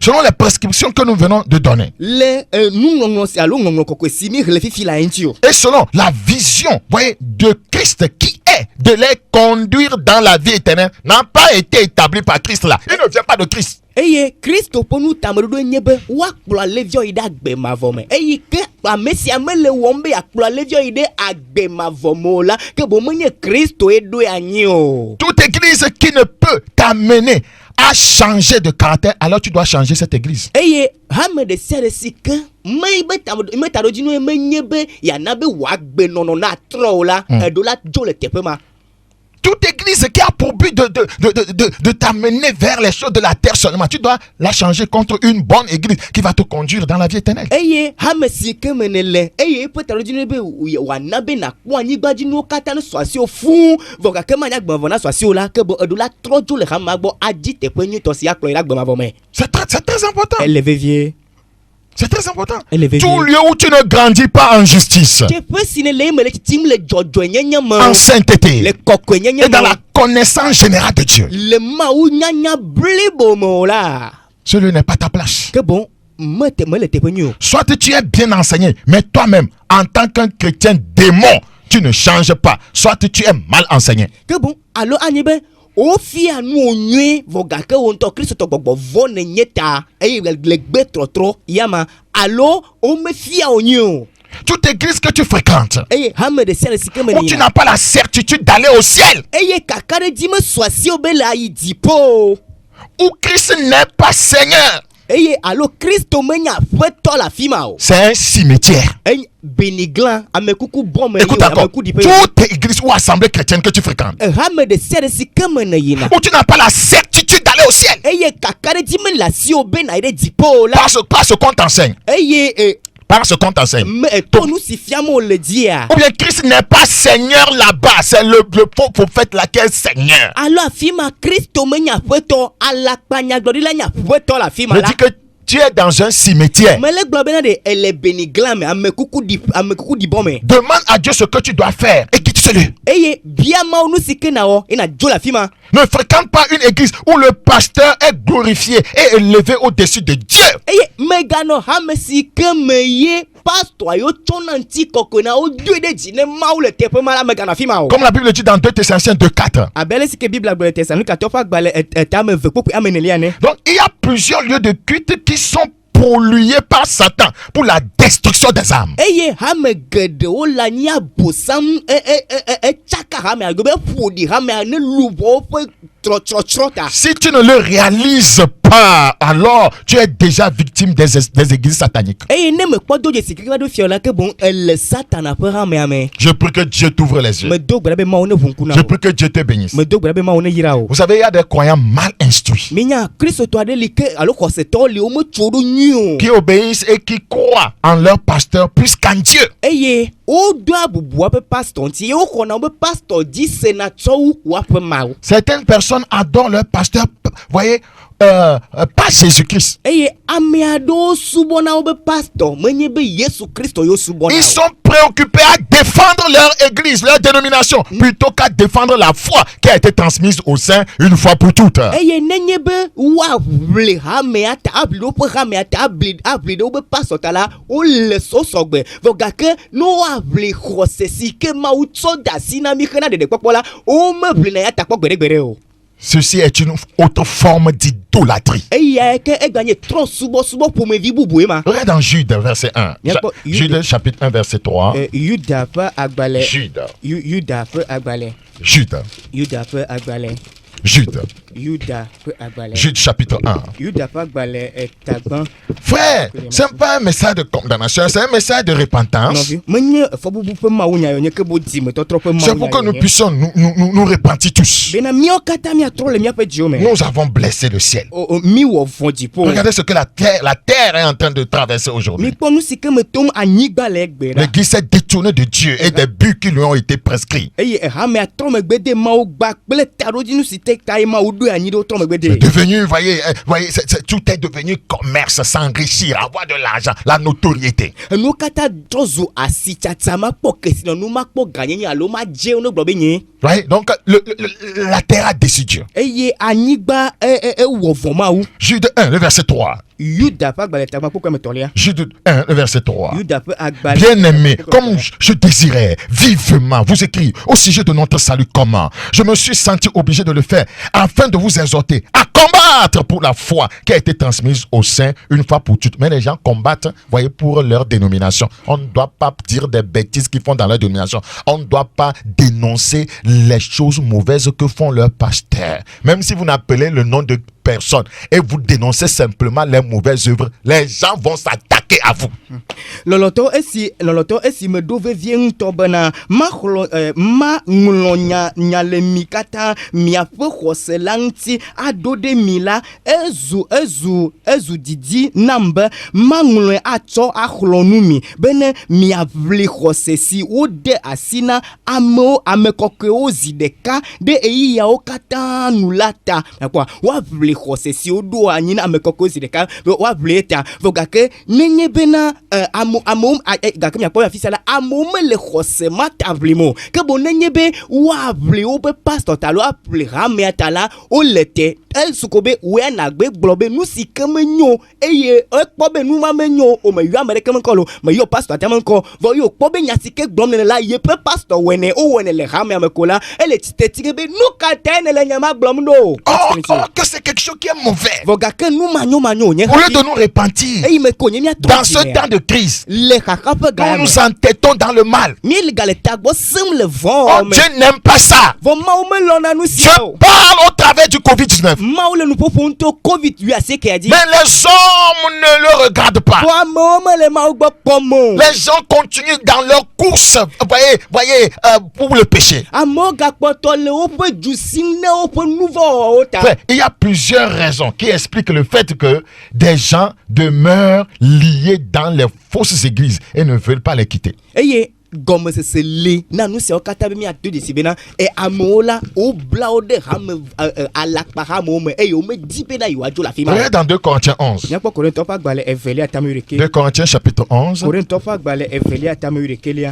selon les prescriptions que nous venons de donner et selon la vision, voyez, de Christ qui est de les conduire dans la vie éternelle, n'a pas été établi par Christ là. Il ne vient pas de Christ. Kristo ponu tamedo nyebe wakplo levio ide agbemavome ke amesi amele wombe akplo levio ide agbemavomola ke bomenye Kristo edo anyi o. Toute église qui ne peut t'amener à changer de caractère, alors tu dois changer cette église. Hame de sere sika meibe tamedo metado dinu emenyebe ya nabe wagbe nono na trola edola jole tepema. toute église qui a pour but de t'amener vers les choses de la terre seulement, tu dois la changer contre une bonne église qui va te conduire dans la vie éternelle. C'est très important. C'est très important. Tout lieu où tu ne grandis pas en justice, en sainteté et dans la connaissance générale de Dieu, ce lieu n'est pas ta place. Soit tu es bien enseigné, mais toi-même, en tant qu'un chrétien démon, tu ne changes pas. Soit tu es mal enseigné. Toute église que tu fréquentes, où tu n'as pas la certitude d'aller au ciel, où Christ n'est pas Seigneur, c'est un cimetière. Écoute encore, toute église ou assemblée chrétienne que tu fréquentes, où tu n'as pas la certitude d'aller au ciel, par ce qu'on t'enseigne. Par ce qu'on t'enseigne. Ou bien Christ n'est pas Seigneur là-bas, c'est le faux prophète là qui est Seigneur. Je dis que tu es dans un cimetière. Demande à Dieu ce que tu dois faire et quitte ce lieu. Ne fréquente pas une église où le pasteur est glorifié et élevé au-dessus de Dieu. Comme la Bible dit dans 2 Thessaloniciens 2:4. Donc il y a plusieurs lieux de culte qui sont pollués par Satan pour la destruction des âmes. Si tu ne le réalises pas, alors tu es déjà victime des églises sataniques. Je prie que Dieu t'ouvre les yeux. Je prie que Dieu te bénisse. Vous savez, il y a des croyants mal instruits qui obéissent et qui croient en leur pasteur plus qu'en Dieu. Certaines personnes adorent leur pasteur, voyez, pas Jésus-Christ. Ils sont préoccupés à défendre leur église, leur dénomination, plutôt qu'à défendre la foi qui a été transmise au sein une fois pour toutes. Ceci est une autre forme d'idolâtrie. Regarde dans Jude, verset 1. Jude, chapitre 1, verset 3. Jude, chapitre 1. Frère, ce n'est pas un message de condamnation, c'est un message de repentance. C'est pour que nous puissions nous repentir tous. Nous avons blessé le ciel. Regardez ce que la terre est en train de traverser aujourd'hui. L'église s'est détournée de Dieu et des buts qui lui ont été prescrits. C'est devenu, voyez, tout est devenu commerce, s'enrichir, avoir de l'argent, la notoriété. Right? Donc la terre a décidé. Jude 1, le verset 3. Jude 1, le verset 3. Bien-aimé, comme je désirais vivement vous écrire au sujet de notre salut commun, je me suis senti obligé de le faire afin de vous exhorter à combattre pour la foi qui a été transmise au sein une fois pour toutes. Mais les gens combattent, voyez, pour leur dénomination. On ne doit pas dire des bêtises qu'ils font dans leur dénomination. On ne doit pas dénoncer les choses mauvaises que font leurs pasteurs. Même si vous n'appelez le nom de personne et vous dénoncez simplement les mauvaises œuvres, les gens vont s'attaquer s'attaquer à vous. Loloto esi me dove vient tobana ma ngulonya nyale mikata miafe khoselanti adode mila ezu didi nambe ma ngulo ato akhlonumi bene miavli khosesi ode asina amekokwe ozideka de eyi ya okata nulata kwa wavli khosesi odo anyina amekokwe ozideka wavli eta vogake nenye bena gakamya kwa fisala amome le khose matablimo ke bonenye be wavli obe pastor talo apli rame atala olete el sukobe we na gbe globe nu sikamenyo eye ekpobe nu mamenyo o me yu amerika menkolo me yo pastor tamanko vo yo kpobe nyasike glomne la ye pe pastor wene o wene le rame amekola ele titetire nu katene le nyama glomdo que c'est quelque chose qui est mauvais. Vo gake nu manyo Au lieu de nous repentir dans ce temps de crise, nous nous entêtons dans le mal. Oh, Dieu n'aime pas ça. Je parle au travers du Covid-19. Mais les hommes ne le regardent pas. Les gens continuent dans leur course, voyez, pour le péché. Il y a plusieurs raisons qui expliquent le fait que des gens demeurent liés dans les fausses églises et ne veulent pas les quitter. Gomme se le na nous se okata mi atu de sibena e amola o blaode ram ala paramo me e o me dipe na iwajo la fima. Dans 2 Corinthiens 11. 2 Corinthiens chapitre 11.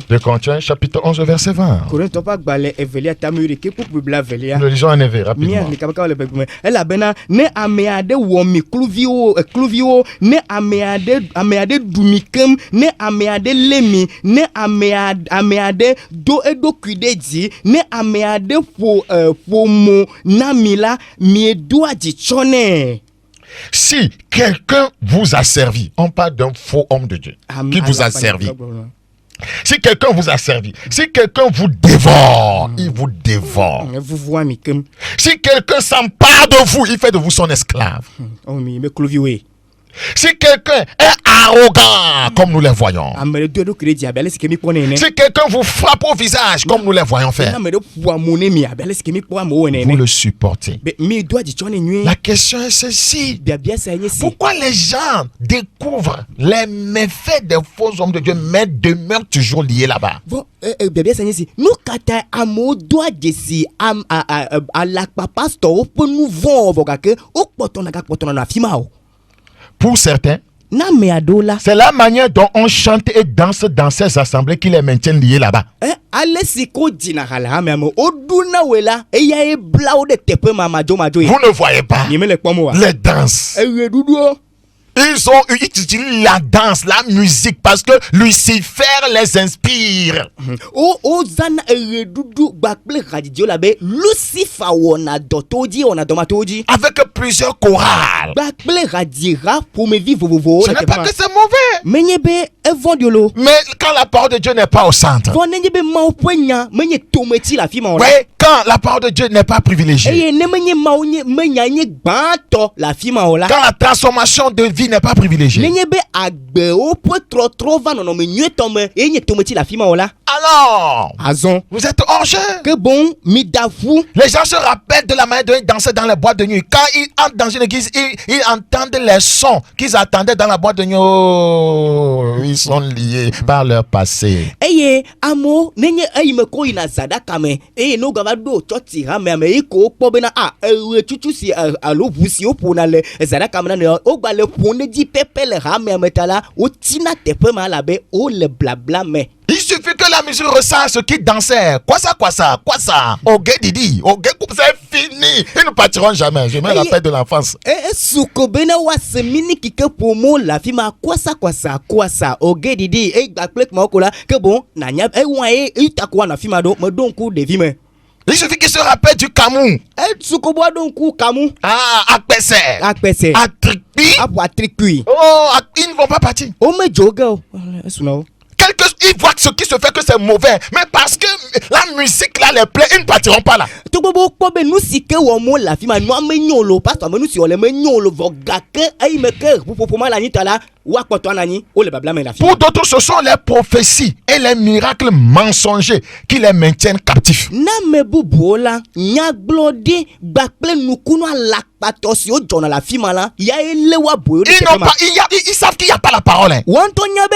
2 Corinthiens chapitre 11 verset 20. Nous lisons en éveil rapidement. Elle bena ne ameade wo mi kluvio ne ameade dumikem ne ameade lemi ne ameade do edo kuideji ne ameade mo namila miedo ajichone. Si quelqu'un vous a servi, on parle d'un faux homme de Dieu qui vous a servi. Si quelqu'un vous a servi, si quelqu'un vous dévore, il vous dévore. Si quelqu'un s'empare de vous, il fait de vous son esclave. Si quelqu'un est arrogant, comme nous les voyons. Si quelqu'un vous frappe au visage, comme nous les voyons faire, vous le supportez. La question est celle-ci. Pourquoi les gens découvrent les méfaits des faux hommes de Dieu, mais demeurent toujours liés là-bas? Pour certains, c'est la manière dont on chante et danse dans ces assemblées qui les maintiennent liés là-bas. Vous ne voyez pas les danses. Ils ont utilisé la danse, la musique, parce que Lucifer les inspire. Avec plusieurs chorales. Ce n'est pas que c'est mauvais. Mais quand la parole de Dieu n'est pas au centre. Oui, quand la parole de Dieu n'est pas privilégiée. Quand la transformation de vie n'est pas privilégiée. Alors, vous êtes hors jeu. Les gens se rappellent de la manière dont ils dansaient dans les boîtes de nuit. Quand ils entrent dans une église, ils entendent les sons qu'ils attendaient dans la boîte de nuit. Oh, ils sont liés par leur passé. Il suffit que la musique ressent ce qui dansait. Quoi ça? Ok, Didi. Ok, c'est fini. Ils ne partiront jamais. Je me rappelle de l'enfance. Il suffit qu'ils se rappellent du Camus. Ah, Akpese. Atrikpi. Oh, ils ne vont pas partir. Ils voient ce qui se fait que c'est mauvais. Mais parce que la musique là les plaît, ils ne partiront pas là. Pour d'autres, ce sont les prophéties et les miracles mensongers qui les maintiennent captifs. Ils savent qu'il n'y a pas la parole. Hein. Mais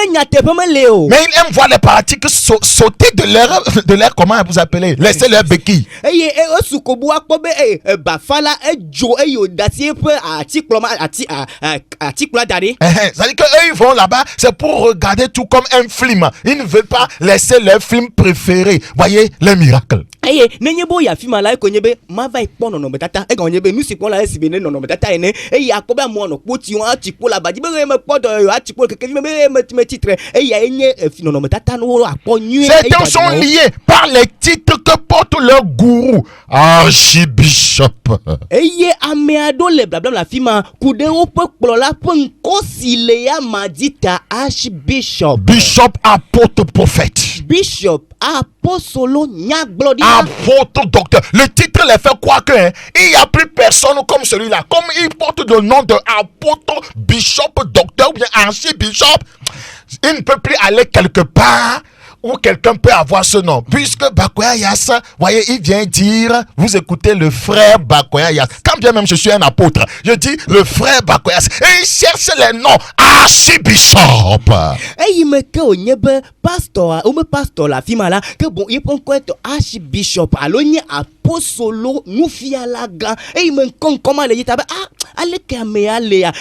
ils aiment voir les paratiques sauter de leur comment vous appelez, laisser leur béquille. C'est-à-dire qu'eux ils vont là-bas, c'est pour regarder tout comme un film. Ils ne veulent pas laisser leur film préféré. Voyez les miracles. Certains sont liés par les titres que porte leur gourou, archibishop. Bishop, apôtre, prophète. Bishop, apôtre, apôtre, docteur. Le titre les fait croire que il n'y a plus personne comme celui-là. Comme il porte le nom de apôtre, bishop, docteur ou bien archibishop, il ne peut plus aller quelque part où quelqu'un peut avoir ce nom. Puisque Bakoya Yass, voyez, il vient dire, vous écoutez le frère Bakoya Yass. Quand bien même je suis un apôtre, je dis le frère Bakoya Yass. Et il cherche les noms. Archibishop. Et il me dit, pasteur, ou me pasteur la fille là, que bon, il prend quoi être archibishop. Alors, il y a apostolo, nous fia la gars. Et il me dit, comment il dit, allez,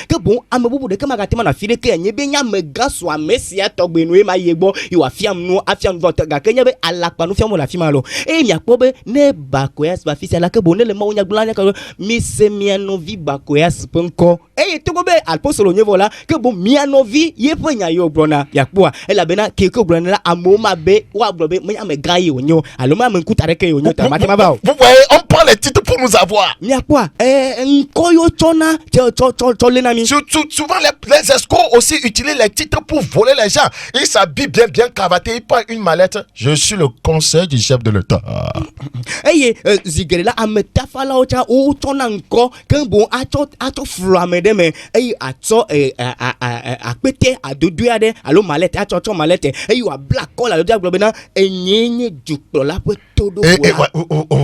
que bon, à me bout de camarade, ma fille, que n'y bien, me gars, soit messia, togbenoué, ma yebo, il a fiam nous. Afiam votre gars kenya be alakpa no fiam la fimalo e nya ko be ne bakoyas ba fisi alaka bonne le mawnya glanya ka mi se mianovi bakoyas penko e to go be alposolo nyevo la ke bon mianovi ye penya yo brona yakpoa e la bena ke ko brona la amoma be wa brobe me ame gaye onyo aloma me nkutare ke onyo ta matema ba vous voyez on prend les titres pour nous avoir yakpoa nkoyo chona lenami souvent les escrocs aussi utilisent les titres pour voler les gens. Ils s'habillent bien cravatés. Ils prennent une mallette. Je suis le conseil du chef de l'État. Hey, zigerela ametafala ocha o chona nko kan bon ato flamede me hey ato apete adoduade alo mallette ato mallette hey wa black collar alo diable bena enyenye juklo la pe todo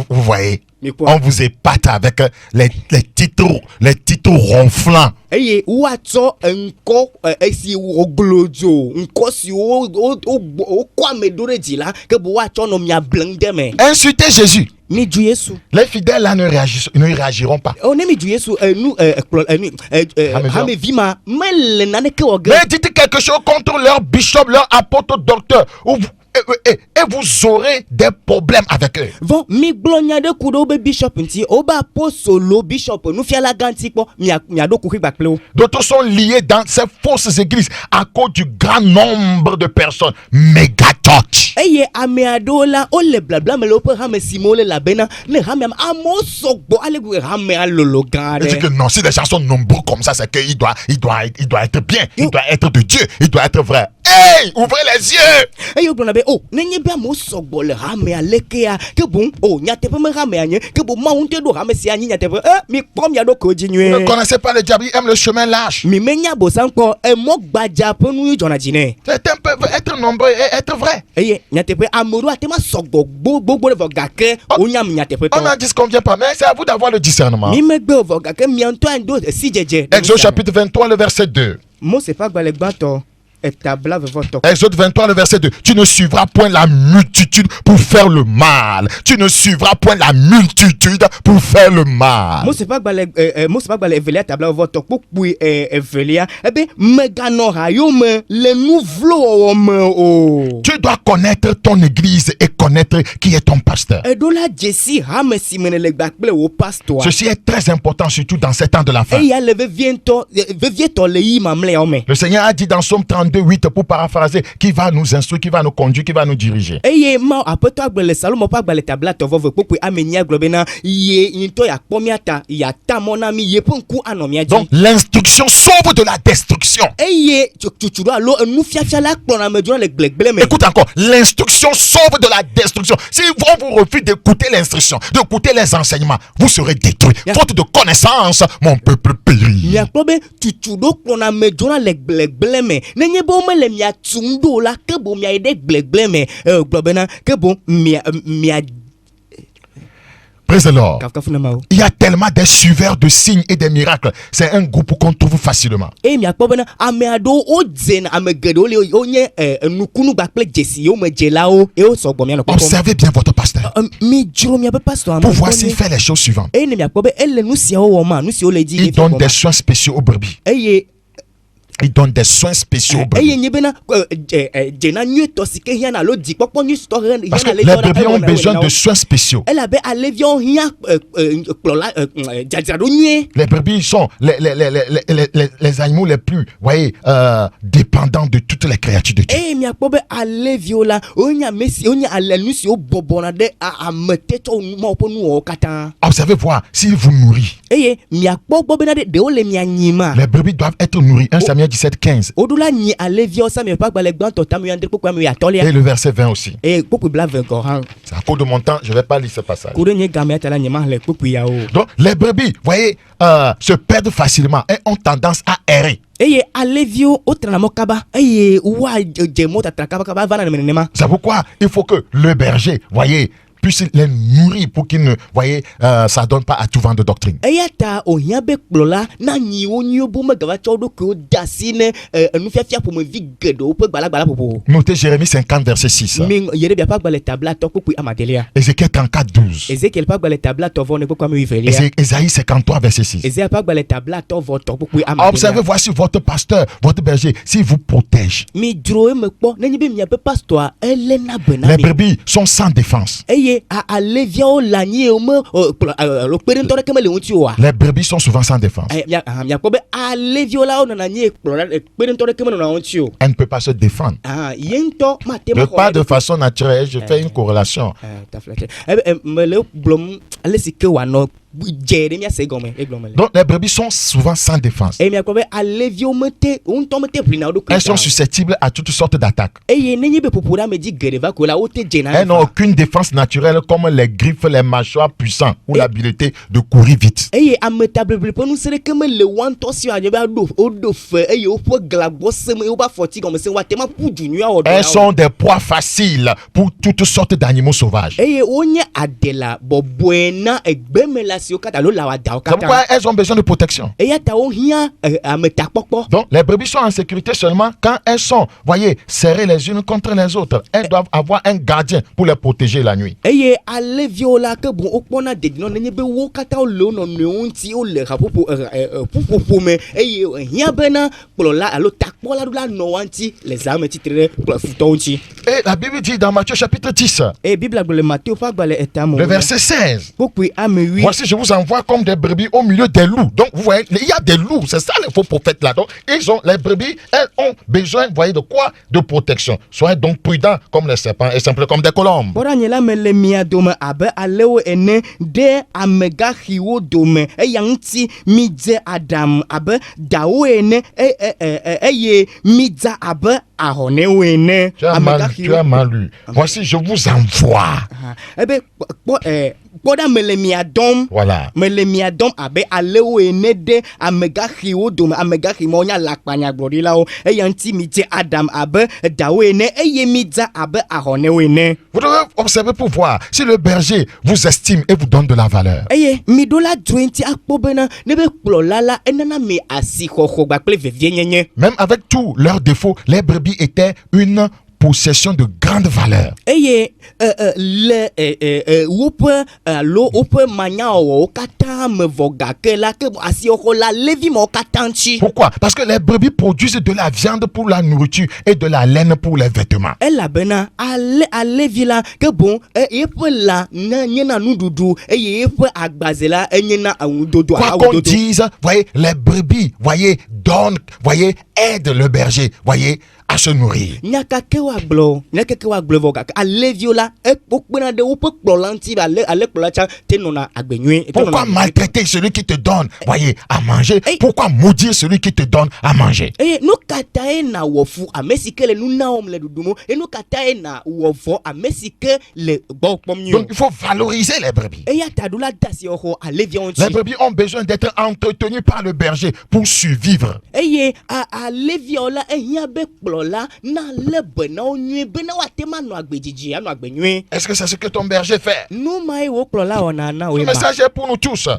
vous voyez, on vous épate avec les titres ronflants. Hey, wato nko esi oglojo nko si o kwa medore dila ke bo wato no mia blende me. Insultez Jésus. Ni Jésus. Les fidèles là ne réagiront pas. On aime Jésus nous vima mais nane ke oga. Mais dites quelque chose contre leur bishop, leur apôtre, docteur et vous aurez des problèmes avec eux. Bon, mi glonia de kudo be bishop nti oba apostolo bishop nous fia la ganti po mi ado kuri baklo. D'autres sont liés dans ces fausses églises à cause du grand nombre de personnes. Méga church. Eye ameado la o le blabla me lo pe ha me simole la bena ne ha me amosogbo ale gu ha me alolo gade. Je dis que non, si les gens sont nombreux comme ça, c'est qu'il doit être bien, il doit être de Dieu, il doit être vrai. Hey, ouvrez les yeux. Hey, oh, nenye be amosogbo le ha me alekea ke bon oh nyate pe me ha me anye ke bon ma unte do ha me si anye nyate pe mi pom ya do ko jinwe. Vous ne connaissez pas le diable, il aime le chemin lâche. Mi menya bosan ko mo gbaja pe nu jona jine. C'est un peu être nombreux et être vrai. Hey, nyate pe amoru atema sogbo gbogbo le vogake onyam nyate pe. On n'en dit qu'on vient pas, mais c'est à vous d'avoir le discernement. Mi megbe vogake mi anto ando si jeje. Exode chapitre 23 le verset 2. Mo se pas gbalé gbato. Exode 23 le verset 2. Tu ne suivras point la multitude pour faire le mal. Tu ne suivras point la multitude pour faire le mal. Moi c'est pas evelia tabla votre pour evelia ebe meganora yo me le nouveau homme. Tu dois connaître ton église et connaître qui est ton pasteur. Edola Jesse hame simene le gbakple au pasteur. Ceci est très important surtout dans ces temps de la fin. Le Seigneur a dit dans Somme 32:8 pour paraphraser, qui va nous instruire, qui va nous conduire, qui va nous diriger. Donc l'instruction sauve de la destruction. Écoute encore, l'instruction sauve de la destruction. Si on vous refuse d'écouter l'instruction, d'écouter les enseignements, vous serez détruit. Faute de connaissance, mon peuple périr. Praise the Lord. Il y a tellement des suiveurs de signes et des miracles. C'est un groupe qu'on trouve facilement. Observez bien votre pasteur pour voir s'il fait les choses suivantes. Il donne des soins spéciaux aux brebis. Il donne des soins spéciaux aux brebis. Parce que les brebis ont besoin de soins spéciaux. Les brebis sont les animaux les plus, voyez, dépendants de toutes les créatures de Dieu. Observez voir s'il vous nourrit. Les brebis doivent être nourries. 1 Samuel 17:15. Et le verset 20 aussi. C'est à cause de mon temps, je ne vais pas lire ce passage. Donc, les brebis, voyez, se perdent facilement et ont tendance à errer. C'est pourquoi il faut que le berger, voyez, puisse les nourrir pour qu'ils ne, voyez, ça donne pas à tout vent de doctrine. Notez Jérémie 50 verset 6. Ézéchiel 34 12. Ésaïe 53 verset 6. Observez, voici votre pasteur, votre berger, s'il vous protège. Les brebis sont sans défense. Les brebis sont souvent sans défense. Elle ne peut pas se défendre. Pas de façon naturelle, je fais une corrélation. Donc les brebis sont souvent sans défense. Elles sont susceptibles à toutes sortes d'attaques. Elles n'ont aucune défense naturelle comme les griffes, les mâchoires puissants ou l'habileté de courir vite. Elles sont des proies faciles pour toutes sortes d'animaux sauvages. C'est pourquoi elles ont besoin de protection. Donc les brebis sont en sécurité seulement quand elles sont, voyez, serrées les unes contre les autres. Elles doivent avoir un gardien pour les protéger la nuit. Et la Bible dit dans Matthieu chapitre 10, le verset 16. Voici, je vous envoie comme des brebis au milieu des loups. Donc, vous voyez, il y a des loups. C'est ça les faux prophètes là. Donc, les brebis, elles ont besoin, vous voyez, de quoi? De protection. Soyez donc prudents comme les serpents et simples comme des colombes. Tu as mal lu. Voici, je vous envoie. Voilà. Vous devez observer pour voir si le berger vous estime et vous donne de la valeur. Même avec tous leurs défauts, les brebis étaient une possession de grande valeur. Pourquoi? Parce que les brebis produisent de la viande pour la nourriture et de la laine pour les vêtements. Quoi qu'on dise, voyez, les brebis, voyez, donnent, voyez, aident le berger, voyez, à se nourrir. Pourquoi maltraiter celui qui te donne, voyez, à manger? Pourquoi maudire celui qui te donne à manger? Donc il faut valoriser les brebis. Les brebis ont besoin d'être entretenues par le berger pour survivre. Est-ce que c'est ce que ton berger fait? Le message est pour nous tous.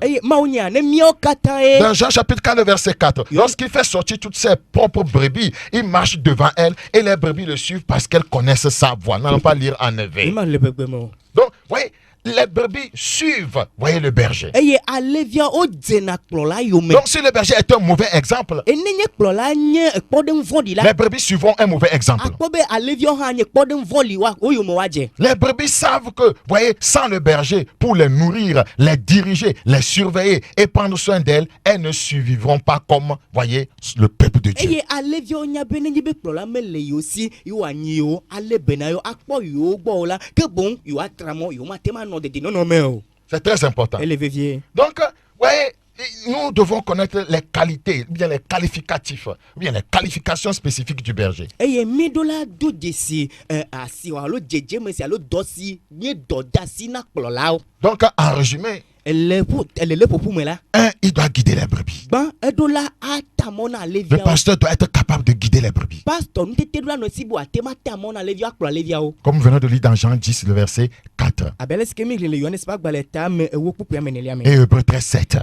Dans Jean chapitre 4, verset 4, lorsqu'il fait sortir toutes ses propres brebis, il marche devant elles et les brebis le suivent parce qu'elles connaissent sa voix. N'allons pas lire en éveil. Donc, voyez, les brebis suivent, voyez, le berger. Donc si le berger est un mauvais exemple, les brebis suivront un mauvais exemple. Les brebis savent que, voyez, sans le berger, pour les nourrir, les diriger, les surveiller et prendre soin d'elles, elles ne survivront pas comme, voyez, le peuple de Dieu. C'est très important. Donc, voyez, nous devons connaître les qualités, ou bien les qualificatifs, ou bien les qualifications spécifiques du berger. Donc, en résumé, il doit guider les brebis. Le pasteur doit être capable de guider les brebis. Comme nous venons de lire dans Jean 10, le verset 4. Et Hébreux 13, 7.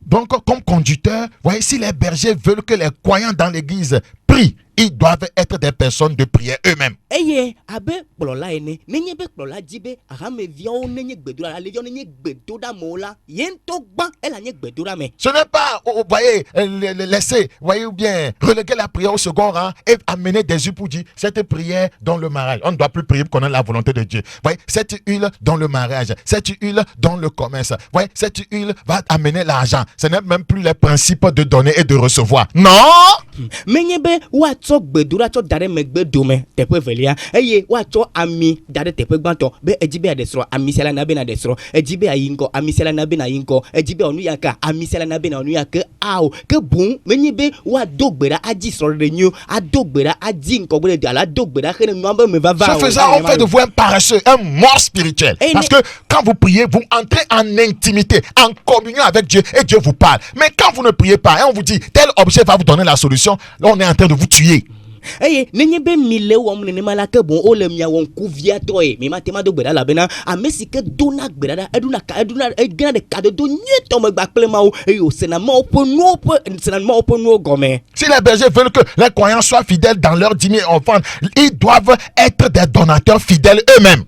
Donc, comme conducteur, voyez, si les bergers veulent que les croyants dans l'église prient, ils doivent être des personnes de prière eux-mêmes. Ce n'est pas, voyez, laisser, voyez, ou bien reléguer la prière au second rang et amener des yeux pour dire cette prière dans le mariage. On ne doit plus prier pour connaître la volonté de Dieu. Voyez, cette huile dans le mariage, cette huile dans le commerce. Voyez, cette huile va amener l'argent. Ce n'est même plus les principes de donner et de recevoir. Non! Ce faisant, on fait de vous un paresseux, un mort spirituel. Parce que quand vous priez, vous entrez en intimité, en communion avec Dieu et Dieu vous parle. Mais quand vous ne priez pas et on vous dit tel objet va vous donner la solution, là on est en train de vous tuer. Si les bergers veulent que les croyants soient fidèles dans leur dîmes et offrandes, ils doivent être des donateurs fidèles eux-mêmes.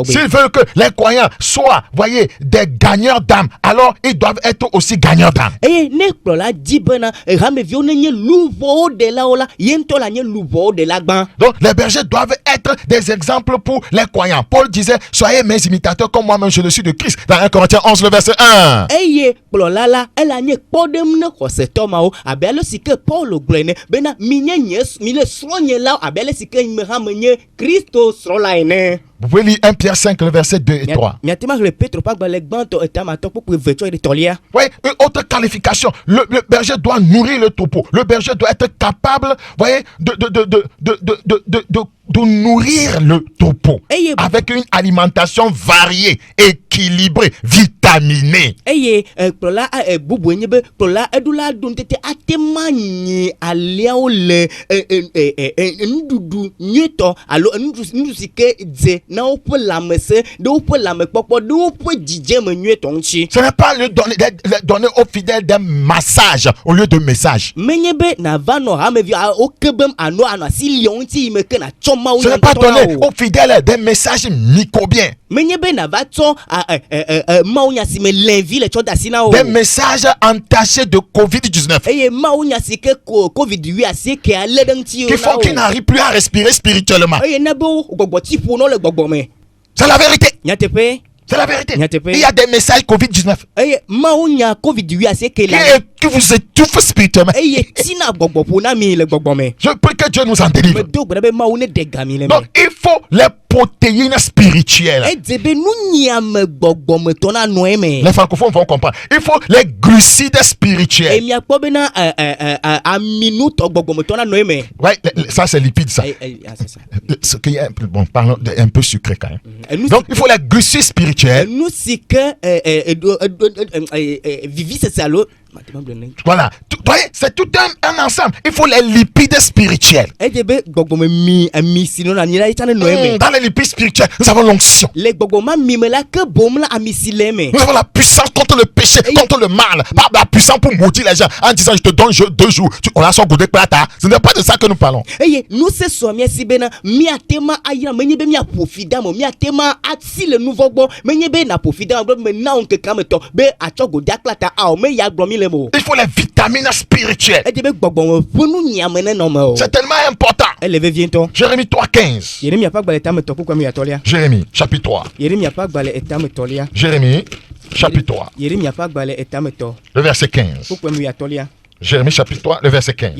S'ils veulent que les croyants soient, voyez, des gagneurs d'âme, alors ils doivent être aussi gagneurs d'âme. Donc les bergers doivent être des exemples pour les croyants. Paul disait, soyez mes imitateurs comme moi-même je le suis de Christ, dans 1 Corinthiens 11 le verset 1. Vous pouvez lire 1 Pierre 5 le verset 2 et 3. Oui, une autre qualification. Le berger doit nourrir le troupeau. Le berger doit être capable, voyez, de nourrir le troupeau avec une alimentation variée, équilibrée, vitaminée. Ce n'est pas le donner aux fidèles des massages au lieu de messages. Ce n'est pas donner aux fidèles des messages microbiens. Des messages entachés de Covid-19 qui font qu'ils n'arrivent plus à respirer spirituellement. C'est la vérité. C'est la vérité. Il y a des messages Covid-19 qui vous étouffent spirituellement. Je prie que Dieu nous en délivre. Donc il faut les protéines spirituelles. Les francophones vont comprendre. Il faut les glucides spirituels. Ouais, ça c'est lipide ça. Ce qui est bon, parlons un peu sucré quand même. Donc il faut les glucides spirituels. Voilà, c'est tout un ensemble. Il faut les lipides spirituels. Dans les lipides spirituels, nous avons l'onction. Nous avons la puissance contre le péché, contre le mal. La puissance pour maudire les gens en disant je te donne 2 jours. On a son goût plata. Ce n'est pas de ça que nous parlons. Il faut les vitamines spirituelles. C'est tellement important. Jérémie 3:15. Jérémie chapitre 3. Jérémie chapitre 3. Le verset 15. Jérémie chapitre 3, le verset 15.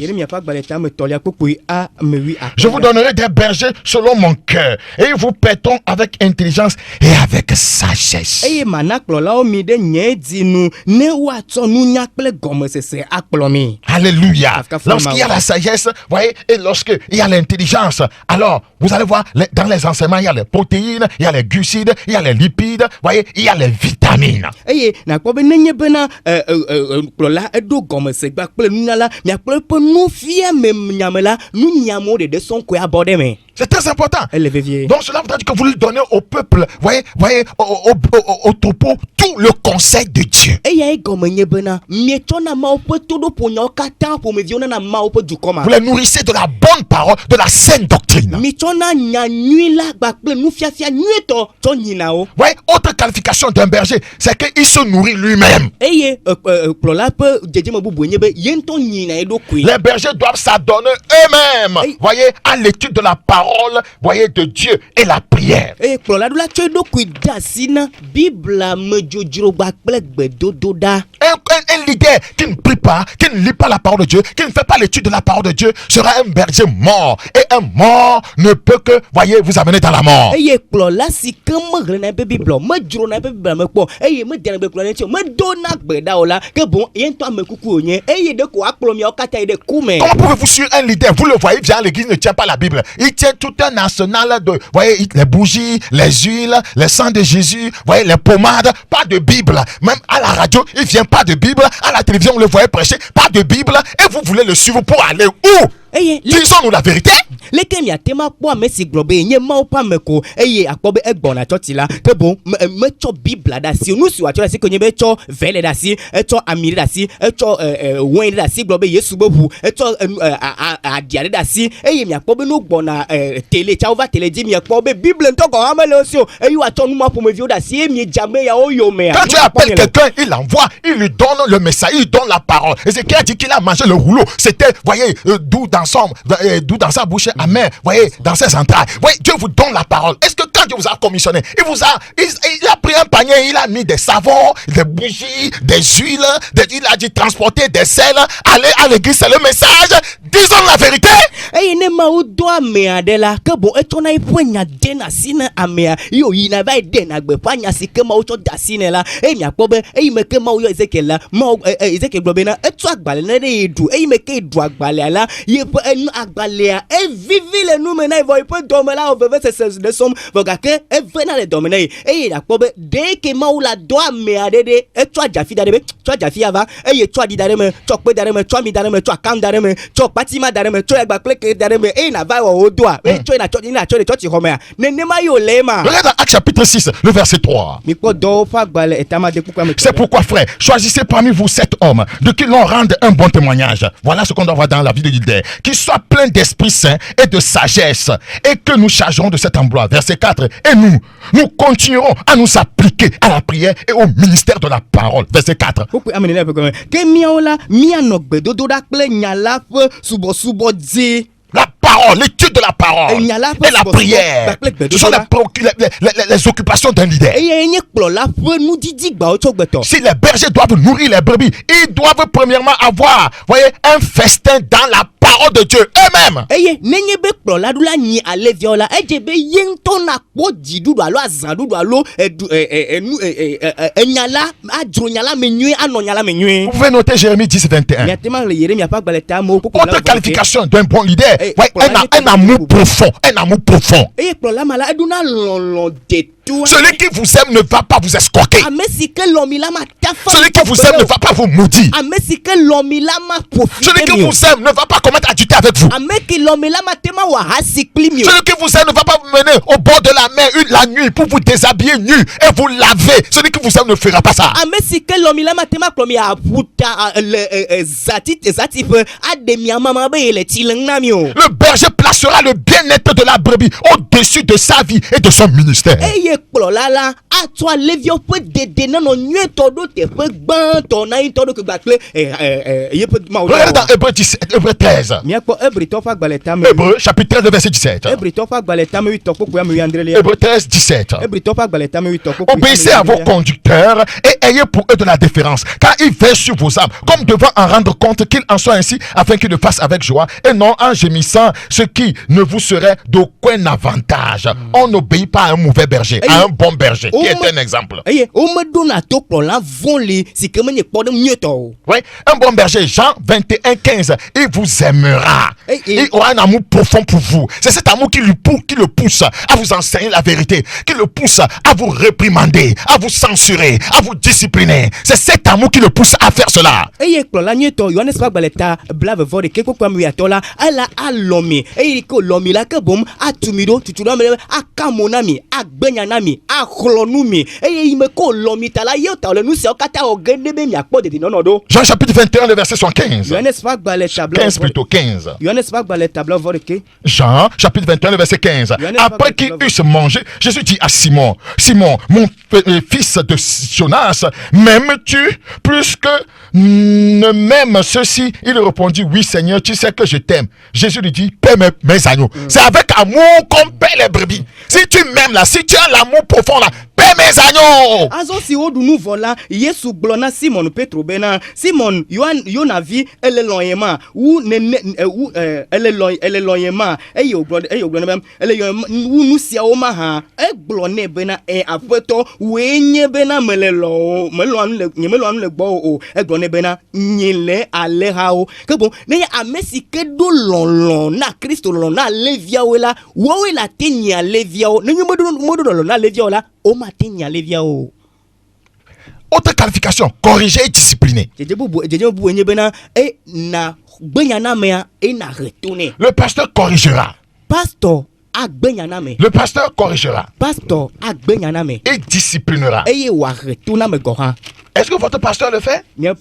Je vous donnerai des bergers selon mon cœur, et ils vous paieront avec intelligence et avec sagesse. Alléluia. Lorsqu'il y a la sagesse, voyez, et lorsqu'il y a l'intelligence, alors vous allez voir dans les enseignements, il y a les protéines, il y a les glucides, il y a les lipides, voyez, il y a les vitamines. C'est très important. Donc cela voudra dire que vous lui donnez au peuple, voyez, au troupeau, tout le conseil de Dieu. Vous les nourrissez de la bonne parole, de la saine doctrine. Voyez, autre qualification d'un berger, c'est qu'il se nourrit lui-même. Les bergers doivent s'adonner eux-mêmes, voyez, à l'étude de la parole, voyez, de Dieu et la prière. Un leader qui ne prie pas, qui ne lit pas la parole de Dieu, qui ne fait pas l'étude de la parole de Dieu, sera un berger mort. Et un mort ne peut que, voyez, vous amener dans la mort. Comment pouvez-vous suivre un leader? Vous le voyez, vient à l'église, ne tient pas la Bible. Il tient tout un arsenal de, voyez, les bougies, les huiles, le sang de Jésus, voyez, les pommades, pas de Bible. Même à la radio, il vient pas de Bible. À la télévision, vous le voyez prêcher, pas de Bible. Et vous voulez le suivre pour aller où? Disons-nous la vérité. Quand tu appelles quelqu'un, il l'envoie, il lui donne le message, il lui donne la parole. Et c'est qui a dit qu'il a mangé le rouleau. C'était, voyez, d'où dans sa bouche amer, voyez, dans ses entrailles. Voyez, Dieu vous donne la parole. Est-ce que quand Dieu vous a commissionné, il a pris un panier, il a mis des savons, des bougies, des huiles, il a dit transporter des sels, aller à l'église, c'est le message. Disons la vérité. Regarde Actes chapitre 6, le verset 3. C'est pourquoi, frère, choisissez parmi vous 7 hommes de qui l'on rende un bon témoignage. Voilà ce qu'on doit voir dans la vie de leader. Qui soit plein d'Esprit Saint et de sagesse, et que nous chargerons de cet emploi. Verset 4. Et nous continuerons à nous appliquer à la prière et au ministère de la parole. Verset 4. la parole, l'étude de la parole et la prière. Ce sont les occupations d'un leader. Si les bergers doivent nourrir les brebis, ils doivent premièrement avoir, voyez, un festin dans la parole de Dieu eux-mêmes. Vous pouvez noter Jérémie 10, 21. Autre qualification d'un bon leader, un amour profond. Un amour profond. Celui qui vous aime ne va pas vous escroquer. Celui qui vous aime ne va pas vous maudire. Celui qui vous aime ne va pas commettre adultère avec vous. Celui qui vous aime ne va pas vous mener au bord de la mer la nuit pour vous déshabiller nu et vous laver. Celui qui vous aime ne fera pas ça. Le berger placera le bien-être de la brebis au-dessus de sa vie et de son ministère. Regardez dans Hébreux 13. Hébreux chapitre 13 verset 17. Hébreux 13 17. Obéissez à vos conducteurs et ayez pour eux de la déférence, car ils veillent sur vos âmes, comme devant en rendre compte qu'il en soit ainsi, afin qu'ils le fassent avec joie et non en gémissant, ce qui ne vous serait d'aucun avantage. On n'obéit pas à un mauvais berger, à un bon berger, qui est un exemple. Oui, un bon berger, Jean 21, 15, il vous aimera. Il aura un amour profond pour vous. C'est cet amour qui le pousse à vous enseigner la vérité, qui le pousse à vous réprimander, à vous censurer, à vous discipliner. C'est cet amour qui le pousse à faire cela. Jean chapitre 21, le verset 75. 15 plutôt, 15. Jean chapitre 21, le verset 15. Après qu'ils eussent mangé, Jésus dit à Simon, Simon, mon fils de Jonas, m'aimes-tu plus que ne m'aime ceci? Il répondit, oui Seigneur, tu sais que je t'aime. Jésus lui dit, paie mes agneaux. C'est avec amour qu'on paie les brebis. Si tu m'aimes là, si tu as l'amour profond là, paie mes agneaux. Yesu glona Simon Petro bena Simon Yona vi elelonyema wu elelonyema eyoglona wu nusia o ma ha eglone bena afeto wenye bena melelo le gbo o eglone bena nyile aleha o kebo ne amesi kedo lolon na Kristo lolon na levia wela wo la tenya levia o ne modo lolon na levia la o ma tenya levia o. Autre qualification, corriger et discipliner. Le pasteur corrigera. Le pasteur corrigera. Et disciplinera. Est-ce que votre pasteur le fait? Il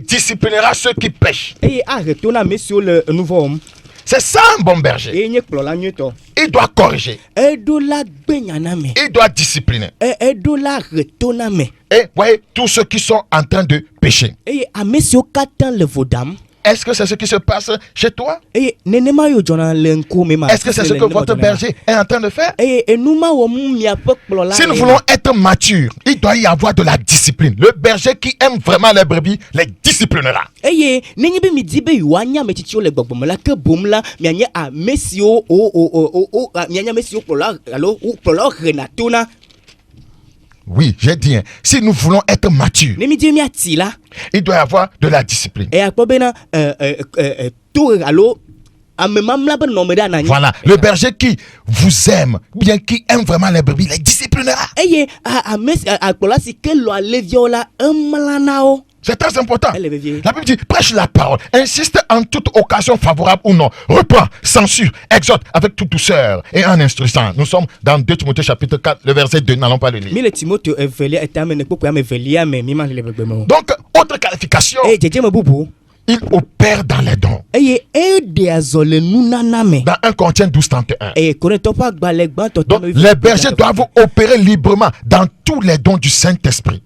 disciplinera ceux qui pêchent. C'est ça un bon berger. Il doit corriger. Il doit discipliner. Et voyez, tous ceux qui sont en train de pécher. Est-ce que c'est ce qui se passe chez toi? Est-ce que c'est ce que votre berger est en train de faire? Si nous voulons être matures, il doit y avoir de la discipline. Le berger qui aime vraiment les brebis les disciplinera. Oui, j'ai dit, si nous voulons être matures, il doit y avoir de la discipline. Voilà, le berger qui vous aime, bien qui aime vraiment les brebis, les disciplinera. C'est très important. La Bible dit, prêche la parole, insiste en toute occasion favorable ou non, reprend, censure, exhorte avec toute douceur et en instruisant. Nous sommes dans 2 Timothée chapitre 4, le verset 2, n'allons pas le lire. Donc, autre qualification, il opère dans les dons. Dans 1 Corinthiens 12:31. Donc, les bergers doivent opérer librement dans tous les dons du Saint-Esprit.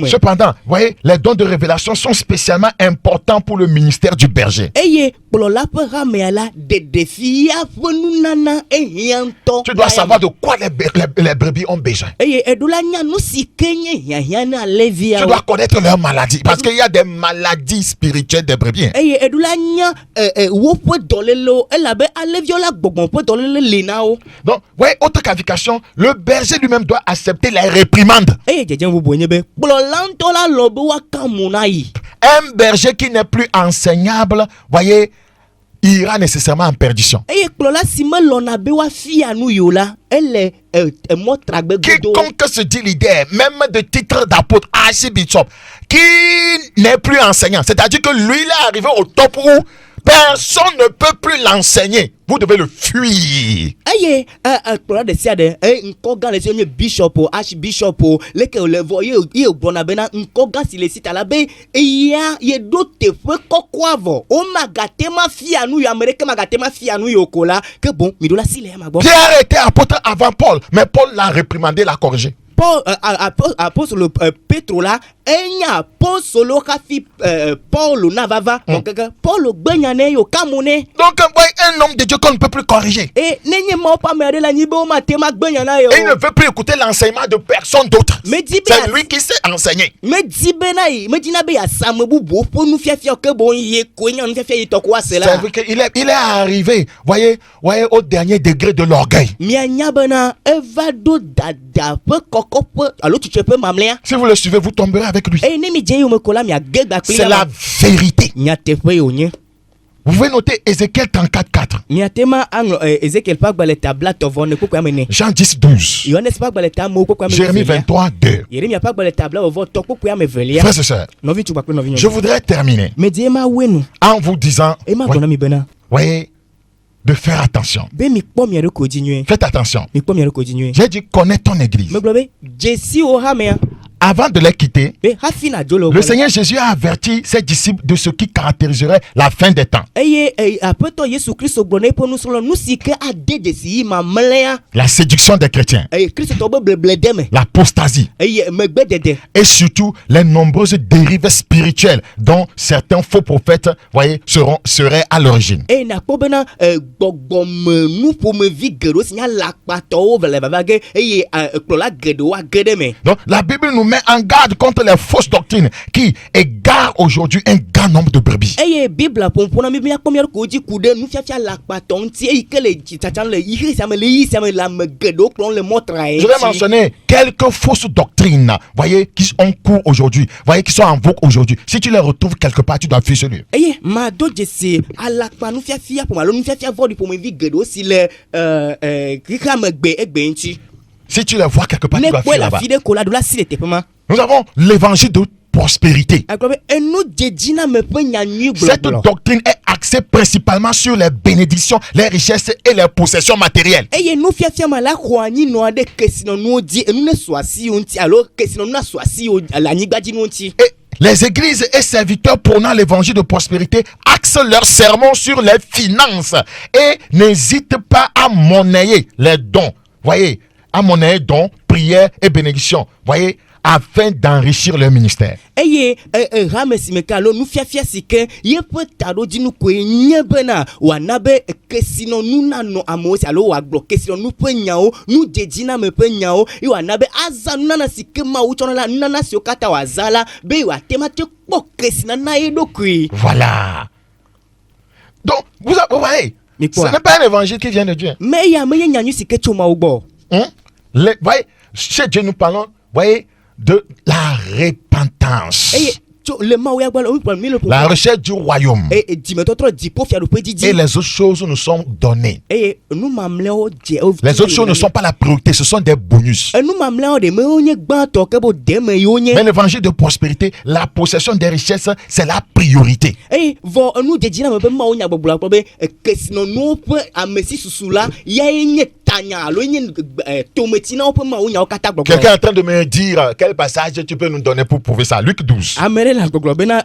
Cependant, voyez, les dons de révélation sont spécialement importants pour le ministère du berger. Tu dois savoir de quoi les brebis ont besoin. Tu dois connaître leurs maladies, parce qu'il y a des maladies spirituelles des brebis. Donc, voyez, autre qualification, le berger lui-même doit accepter les réprimandes. Un berger qui n'est plus enseignable, voyez, ira nécessairement en perdition. Quiconque se dit leader, même de titre d'apôtre, archibishop, qui n'est plus enseignant, c'est-à-dire que lui, il est arrivé au top où personne ne peut plus l'enseigner. Vous devez le fuir. Pierre était apôtre avant Paul, mais Paul l'a réprimandé, l'a corrigé. Paul, apôtre Pétro là, apôtre Paul Navava, Paul Benyane yo Kamone. Donc un homme de Dieu qu'on ne peut plus corriger. Et il ne veut plus écouter l'enseignement de personne d'autre. C'est lui qui sait enseigner. C'est vrai qu'il est arrivé, voyez, au dernier degré de l'orgueil. Si vous le suivez, vous tomberez avec lui. C'est la vérité. Vous pouvez noter Ézéchiel 34:4. Jean 10:12. Jérémie 23:2. Frères et sœurs, je voudrais terminer en vous disant, voyez, de faire attention. Faites attention. J'ai dit connais ton église. Avant de les quitter, le Seigneur Jésus a averti ses disciples de ce qui caractériserait la fin des temps. La séduction des chrétiens, l'apostasie et surtout les nombreuses dérives spirituelles dont certains faux prophètes, voyez, seraient à l'origine. Donc la Bible nous met en garde contre les fausses doctrines qui égarent aujourd'hui un grand nombre de brebis. Je vais mentionner quelques fausses doctrines, voyez, qui sont en cours aujourd'hui, voyez, qui sont en vogue aujourd'hui. Si tu les retrouves quelque part, tu dois fuir celui. Si tu les vois quelque part, tu dois fuir là-bas. Nous avons l'évangile de prospérité. Cette doctrine est axée principalement sur les bénédictions, les richesses et les possessions matérielles. Et les églises et serviteurs prônant l'évangile de prospérité axent leurs sermons sur les finances et n'hésitent pas à monnayer les dons. Voyez, à monnayer dons, prières et bénédictions. Voyez, afin d'enrichir leur ministère. Voilà. Donc, vous voyez, ce n'est pas un évangile qui vient de Dieu. Voyez, chez Dieu nous parlons, voyez, de la repentance, la recherche du royaume, et les autres choses nous sont données. Les autres choses ne sont pas la priorité, ce sont des bonus. Mais l'évangile de prospérité, la possession des richesses, c'est la priorité. Et vo nu jejina me be ma onya gbogbo akpo be kesino no pe amesi susula ye nye tanya lo nye tometina o pe ma onya o kata gbogbo. Quelqu'un est en train de me dire quel passage tu peux nous donner pour prouver ça? Luc 12. Amere la gbogbo be na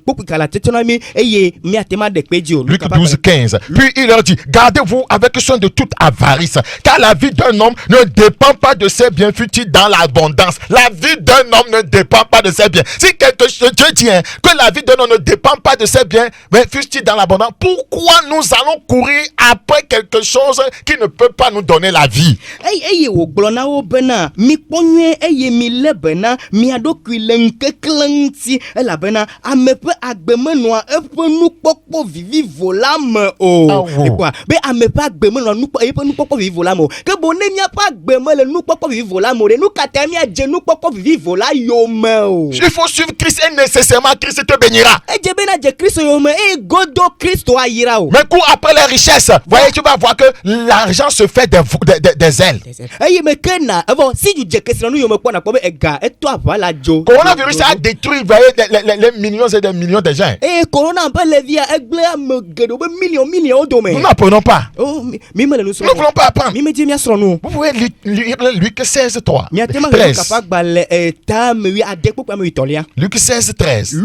poku kala tetona mi eye mi atema de peji o. Luc 12 15. Puis il leur dit: gardez-vous avec soin de toute avarice, car la vie d'un homme ne dépend pas de ses biens futurs dans l'abondance. La vie d'un homme ne dépend pas de ses biens. Si quelque chose Dieu dit que la vie d'un homme ne dépend pas de ses biens, mais futurs dans l'abondance, pourquoi nous allons courir après quelque chose qui ne peut pas nous donner la vie? Eye wo glona wo bena mi ponwe eye mi lebena mi adoku lenke klenti ela bena amepe agbemenoa epe nu popo vivi volame o. E quoi? Be amepe agbemenoa nu epe nu popo vivi volame o. Ke bonne mi apa agbemele nu popo vivi volame o. De nu katami aje nu popo vivi vola yome o. Il faut suivre Christ et nécessairement Christ te bénira. E je bena je Christ yome e godo Christ wa yira o. Mais cours après les richesses. Voyez, tu vas voir que l'argent se fait des ailes. Mais si tu dis que c'est nous quoi na ega et toi voilà jo. Coronavirus a détruit les millions et des millions de gens. Et corona pas les via egle am gedo be millions de nous n'apprenons pas. Oh nous voulons pas apprendre. Mi me dit miasro nous. Vous pouvez lire Luc 16 3. Luc 16 13.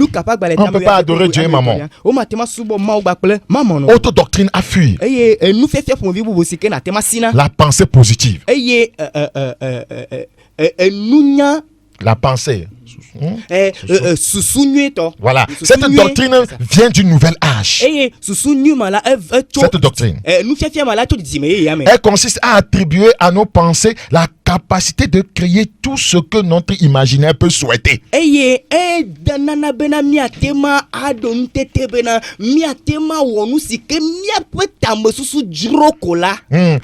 On ne peut pas adorer Dieu et maman. Autre doctrine à fuir. La pensée positive. La pensée. Voilà. Cette doctrine vient du nouvel âge. Cette doctrine. Elle consiste à attribuer à nos pensées la capacité de créer tout ce que notre imaginaire peut souhaiter.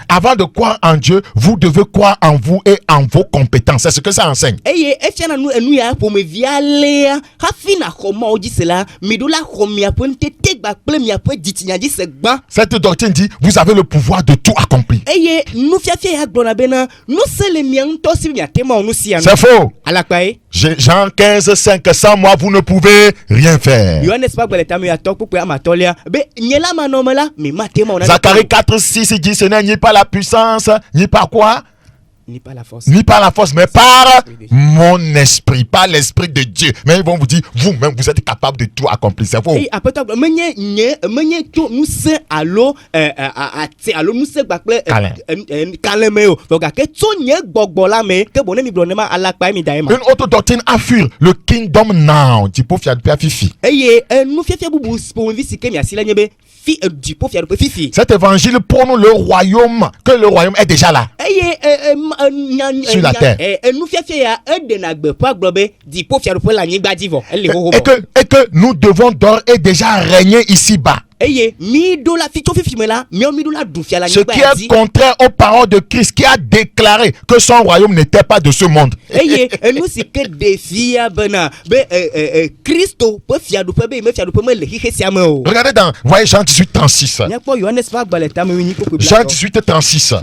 Avant de croire en Dieu, vous devez croire en vous et en vos compétences. C'est ce que ça enseigne. Cette doctrine dit: vous avez le pouvoir de tout accomplir. C'est faux. Jean 15 5. Sans moi vous ne pouvez rien faire. Zacharie 4 6 dit: ce n'est ni pas la puissance, ni pas quoi? Ni par la force, mais par mon esprit, par l'esprit de Dieu. Mais ils vont vous dire: vous-même, vous êtes capable de tout accomplir. C'est faux. Une autre doctrine à fuir: le kingdom now. Cet évangile prône le royaume, que le royaume est déjà là. Sur la terre. Et que nous devons d'ores et déjà régner ici-bas. Ce qui est contraire aux paroles de Christ, qui a déclaré que son royaume n'était pas de ce monde. Regardez dans Jean 18 36. Jean 18 36.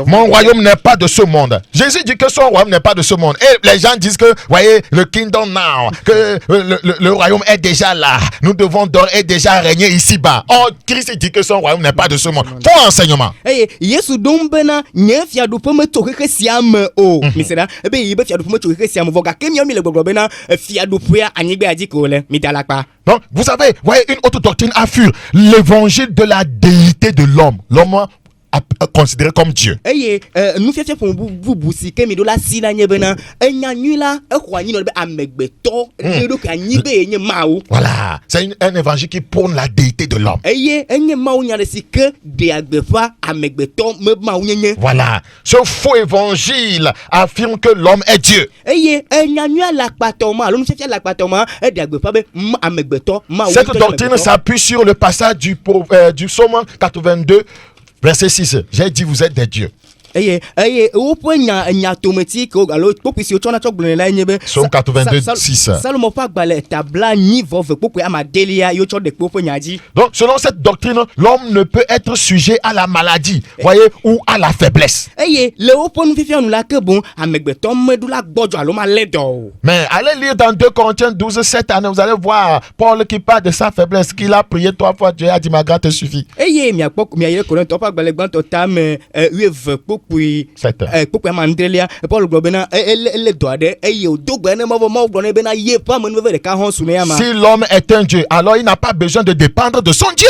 Mon royaume n'est pas de ce monde. Jésus dit que son royaume n'est pas de ce monde. Et les gens disent que, voyez, le kingdom now, que le royaume est déjà là. Nous devons d'ores et déjà régner ici-bas. Or, Christ dit que son royaume n'est pas de ce monde. Faux enseignement. Donc, vous savez, voyez une autre doctrine à fuir: l'évangile de la déité de l'homme. L'homme considéré comme Dieu. Voilà, c'est un évangile qui prône la déité de l'homme. Voilà, ce faux évangile affirme que l'homme est Dieu. Cette doctrine s'appuie sur le passage du psaume 82 verset 6. J'ai dit: vous êtes des dieux. Psaume 82:6. Donc, selon cette doctrine, l'homme ne peut être sujet à la maladie, voyez, ou à la faiblesse. Mais allez lire dans 2 Corinthiens 12:7, vous allez voir Paul qui parle de sa faiblesse, qu'il a prié 3 fois, Dieu a dit ma grâce te suffit. Si l'homme est un Dieu, alors il n'a pas besoin de dépendre de son Dieu.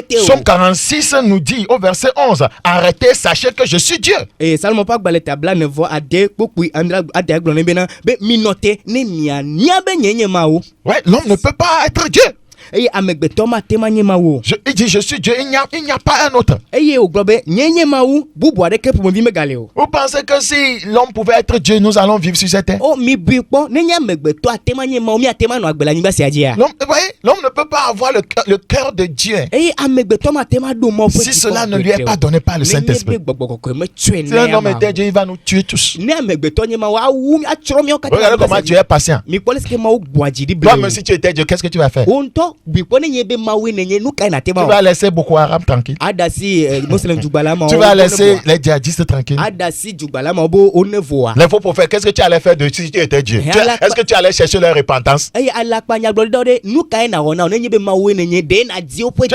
Psaume 46 nous dit au verset 11, arrêtez, sachez que je suis Dieu. Ouais, l'homme ne peut pas être Dieu. Il dit je suis Dieu, il n'y a pas un autre. Vous pensez que si l'homme pouvait être Dieu, nous allons vivre sur cette terre? L'homme ne peut pas avoir le cœur de Dieu si cela ne lui est pas donné par le Saint-Esprit. Si un homme était Dieu, il va nous tuer tous. Regardez comment Dieu est patient. Toi, même si tu étais Dieu, qu'est-ce que tu vas faire? Tu vas laisser Boko Haram tranquille. Tu vas laisser les djihadistes tranquilles. Les faux prophètes, qu'est-ce que tu allais faire de si tu étais Dieu? Est-ce que tu allais chercher leur repentance? Tu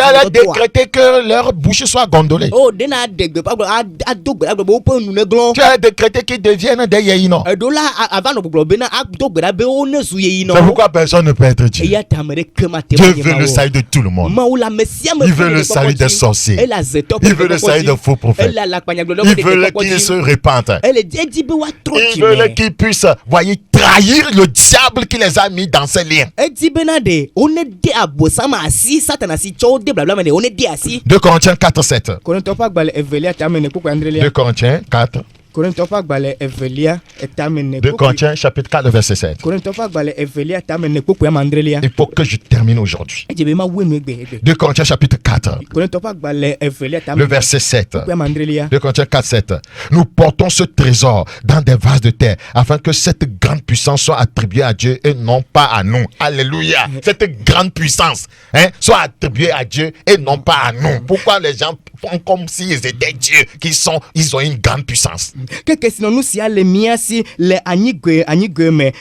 allais décréter que leur bouche soit gondolée. Tu allais décréter qu'ils deviennent des yéinos. C'est pourquoi personne ne peut être Dieu. Dieu veut le salut de tout le monde. Il veut le salut des sorciers. Il veut le salut des faux prophètes. Il veut qu'ils se répandent. Il veut qu'ils puissent, voyez, trahir le diable qui les a mis dans ces liens. 2 Corinthiens 4:7. 2 Corinthiens 4. 2 Corinthiens chapitre 4 verset 7. Il faut que je termine aujourd'hui. 2 Corinthiens chapitre 4 le verset 7. 2 Corinthiens 4, 7. Nous portons ce trésor dans des vases de terre afin que cette grande puissance soit attribuée à Dieu et non pas à nous. Alléluia. Cette grande puissance soit attribuée à Dieu et non pas à nous. Pourquoi les gens font comme s'ils étaient Dieu, ils ont une grande puissance? Que sinon nous si ale miasi le anyigwe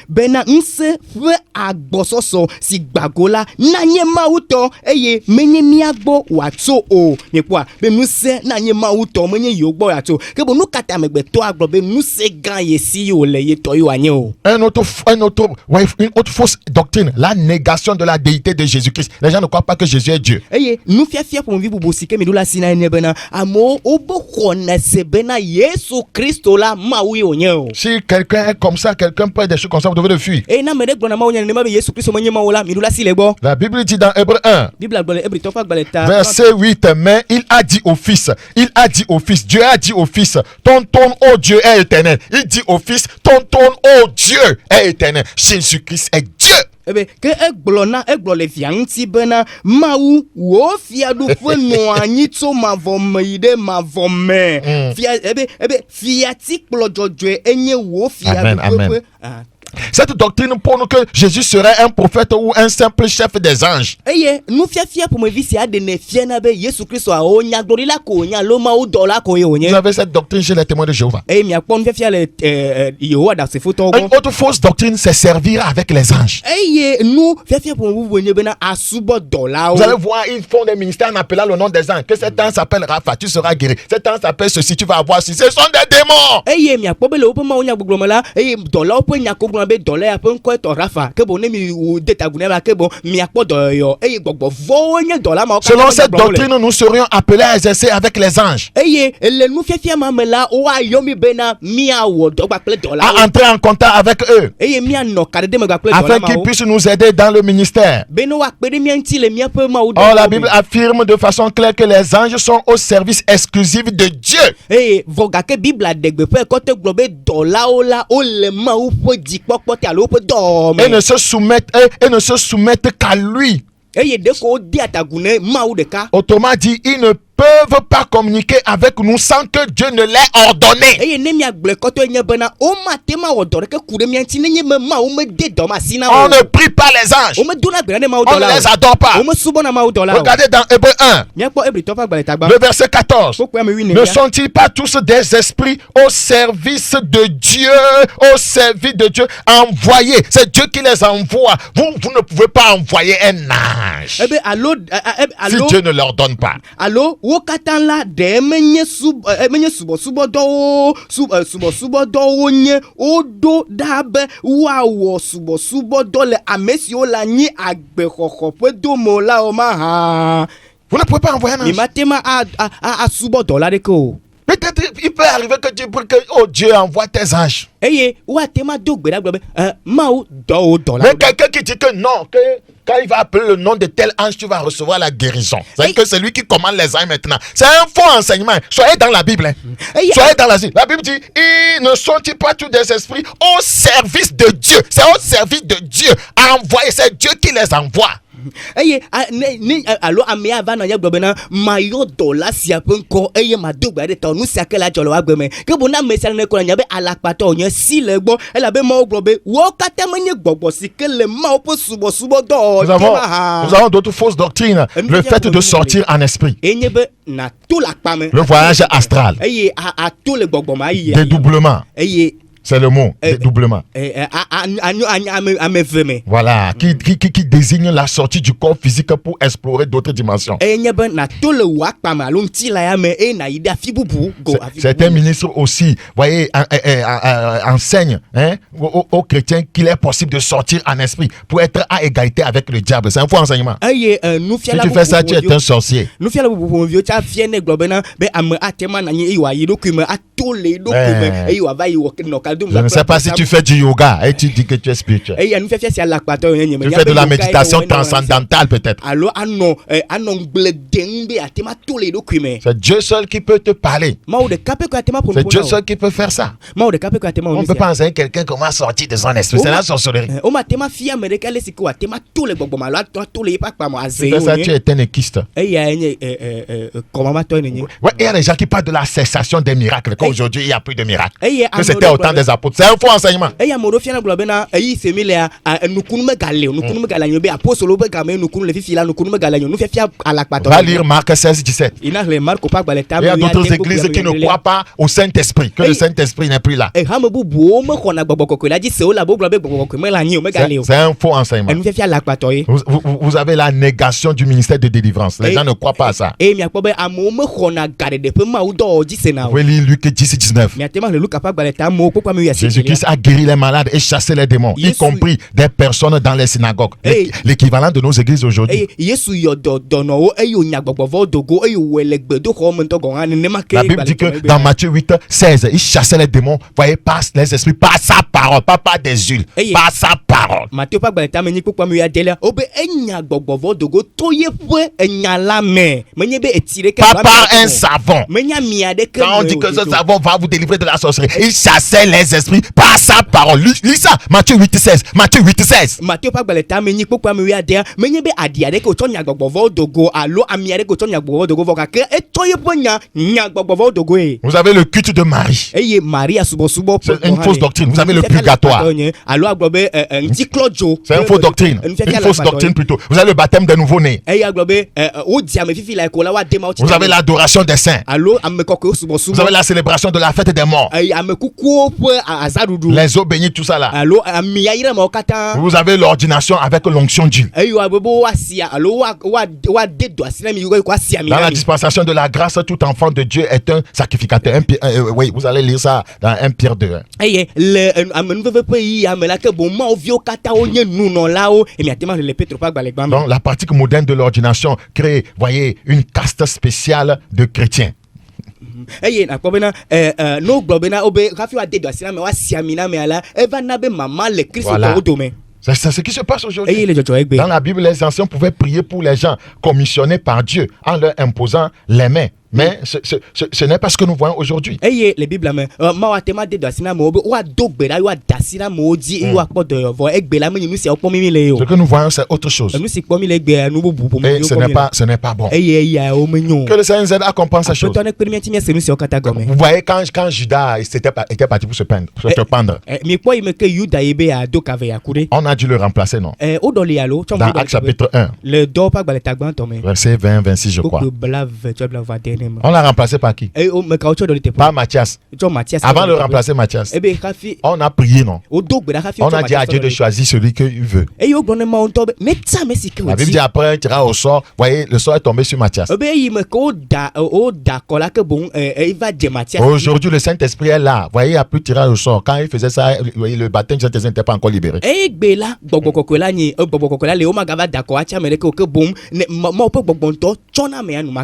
bena nse fe agbososo si gbagola nanye mauto eye menye miagbo wato o ne kwa be nous se nanye mauto menye yogbo wato ke bo nous kata megbeto agbo be nous se grand yesi o le yeto yo anye o. Une autre fausse doctrine, la négation de la déité de Jésus-Christ. Les gens ne croient pas que Jésus est Dieu. Eye nous fia pour vivre bosi ke medula sina ne bena amo obo connaisse bena Yesu Christo la. Si quelqu'un est comme ça, quelqu'un peut être des choses comme ça, vous devez le fuir. La Bible dit dans Hébreux 1, verset 8, mais il a dit au Fils, Dieu a dit au Fils, ton ô Dieu est éternel. Il dit au Fils, ton ô Dieu est éternel. Jésus-Christ est Dieu. Que egblona egbole fianti bena mau wo fia du fo no anyito mavomide mavome fia fiati klojojwe enye wo fia du. Cette doctrine pour nous que Jésus serait un prophète ou un simple chef des anges. Vous avez cette doctrine chez les témoins de Jéhovah. Une autre fausse doctrine, c'est servir avec les anges. Vous allez voir, ils font des ministères en appelant le nom des anges. Que cet ange s'appelle Rapha, tu seras guéri. Cet ange s'appelle ceci, tu vas avoir ceci. Ce sont des démons. Selon cette doctrine, nous serions appelés à exercer avec les anges, à entrer en contact avec eux, afin qu'ils puissent nous aider dans le ministère. Or, la Bible affirme de façon claire que les anges sont au service exclusif de Dieu. Et ne se soumettent qu'à lui. Autrement dit, ils ne peuvent pas communiquer avec nous sans que Dieu ne l'ait ordonné. On ne prie pas les anges. On ne les adore pas. Regardez dans Hébreux 1, le verset 14. Ne sont-ils pas tous des esprits au service de Dieu, au service de Dieu, envoyés? C'est Dieu qui les envoie. Vous ne pouvez pas envoyer un ange si Dieu ne leur donne pas. De menye subo do nye odo dabe wawo subo do le amesi o la nyi agbe khokho pe do mo la o ma ha. Vous ne pouvez pas envoyer un ange. Mi matema a subo do la de ko. Peut-être il peut arriver que Dieu pour que Dieu envoie tes anges. Mais quelqu'un qui dit que non, que quand il va appeler le nom de tel ange, tu vas recevoir la guérison. C'est que c'est lui qui commande les anges maintenant. C'est un faux enseignement. Soyez dans la Bible. Soyez dans la Bible. La Bible dit, ils ne sont-ils pas tous des esprits au service de Dieu? C'est au service de Dieu. Envoyé, c'est Dieu qui les envoie. Alors amia va na yagbena mayo dola si apenko ma dogba de tonu si akela jolo agbeme ke bona mesel ne ko nyabe alakpato onye si le gbo ela be ma oglobe wo kata menye gbogbo si ke le ma opo subo do. Nous avons d'autres fausses doctrines. Le fait de sortir en esprit. Le voyage astral. Dédoublement. C'est le mot, dédoublement. Voilà, qui désigne la sortie du corps physique pour explorer d'autres dimensions. Certains ministres aussi, voyez, enseignent aux chrétiens qu'il est possible de sortir en esprit pour être à égalité avec le diable. C'est un faux enseignement. Si tu fais ça, tu es un sorcier. Je ne sais pas si tu fais du yoga et tu dis que tu es spirituel. Tu fais de la méditation transcendantale peut-être. C'est Dieu seul qui peut te parler. C'est Dieu seul qui peut faire ça. On ne peut pas enseigner quelqu'un comment sortir de son esprit. C'est la sorcellerie. C'est ça, tu es un équiste. Il y a des gens qui parlent de la cessation des miracles. Qu'aujourd'hui, il n'y a plus de miracles. Que c'était au temps des apôtres. C'est un faux enseignement. Va lire Marc 16, 17. Il y a d'autres églises qui ne croient pas au Saint-Esprit, que le Saint-Esprit n'est plus là. C'est un faux enseignement. Vous avez la négation du ministère de délivrance. Les gens ne croient pas à ça. Vous pouvez lire Luc 10, 19. Jésus-Christ a guéri les malades et chassé les démons, y compris des personnes dans les synagogues. L'équivalent de nos églises aujourd'hui. La Bible dit que dans Matthieu 8, 16, il chassait les démons, voyez, par les esprits, par sa parole, pas par des huiles, par sa parole. Pas par un savon. Quand on dit que ce savon va vous délivrer de la sorcellerie, il chassait les esprits par sa parole. Lis ça, Matthieu 8, 16. Matthieu 8, 16. Vous avez le culte de Marie. C'est une fausse doctrine. Vous avez le purgatoire. C'est une fausse doctrine. Une fausse doctrine plutôt. Vous avez le baptême des nouveau-nés. Vous avez l'adoration des saints. Vous avez la célébration de la fête des morts. Les eaux bénies, tout ça là. Vous avez l'ordination avec l'onction d'huile. Dans la dispensation de la grâce, tout enfant de Dieu est un sacrificateur. Oui, vous allez lire ça dans 1 Pierre 2. Donc la pratique moderne de l'ordination crée, voyez, une caste spéciale de chrétiens. Voilà. C'est ce qui se passe aujourd'hui. Dans la Bible, les anciens pouvaient prier pour les gens commissionnés par Dieu en leur imposant les mains. Mais ce n'est pas ce que nous voyons aujourd'hui. Ce que nous voyons, c'est autre chose. Et ce n'est pas bon. Que le Seigneur nous aide à comprendre ces choses. Vous voyez, quand Judas était parti pour se pendre, on a dû le remplacer, non? Dans Actes chapitre 1, verset 20-26, je crois. On l'a remplacé par qui? Par Matthias. Avant de remplacer Matthias, on a prié, non? On a dit à Dieu de choisir celui qu'il veut. La Bible dit après un tirage au sort, voyez, le sort est tombé sur Matthias. Aujourd'hui, le Saint-Esprit est là. Voyez, il n'y a plus de tirage au sort. Quand il faisait ça, le baptême du Saint-Esprit n'était pas encore libéré.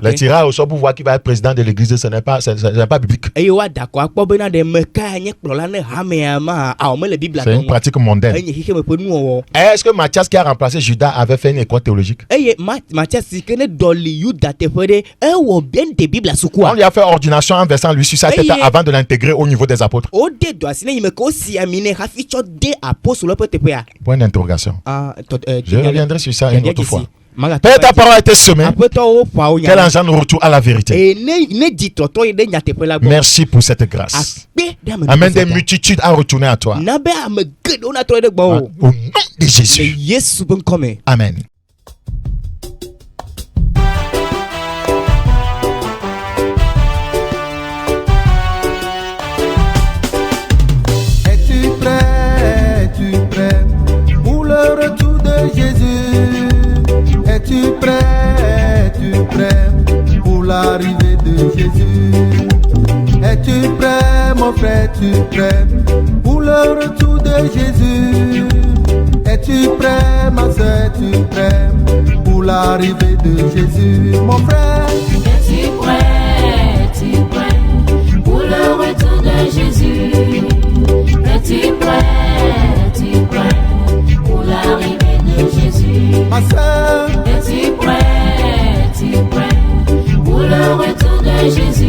Le tirage au sort pour voir qui va être président de l'église, ce n'est pas biblique. C'est une pratique mondaine. Est-ce que Matthias qui a remplacé Judas avait fait une école théologique? On lui a fait ordination en versant lui sur sa tête avant de l'intégrer au niveau des apôtres. Point d'interrogation. Je reviendrai sur ça une autre fois. Père, ta parole a été semée. Qu'elle engendre retour à la vérité. Merci pour cette grâce. Amène des multitudes à retourner à toi. Au nom de Jésus. Amen. Es-tu prêt pour le retour de Jésus? Es-tu prêt pour l'arrivée de Jésus? Es-tu prêt, mon frère, es-tu prêt pour le retour de Jésus? Es-tu prêt, ma soeur, es-tu prêt pour l'arrivée de Jésus? Mon frère, es-tu prêt pour le retour de Jésus? Es-tu prêt pour l'arrivée de Jésus? ma soeur, es-tu prêt pour le retour de Jésus?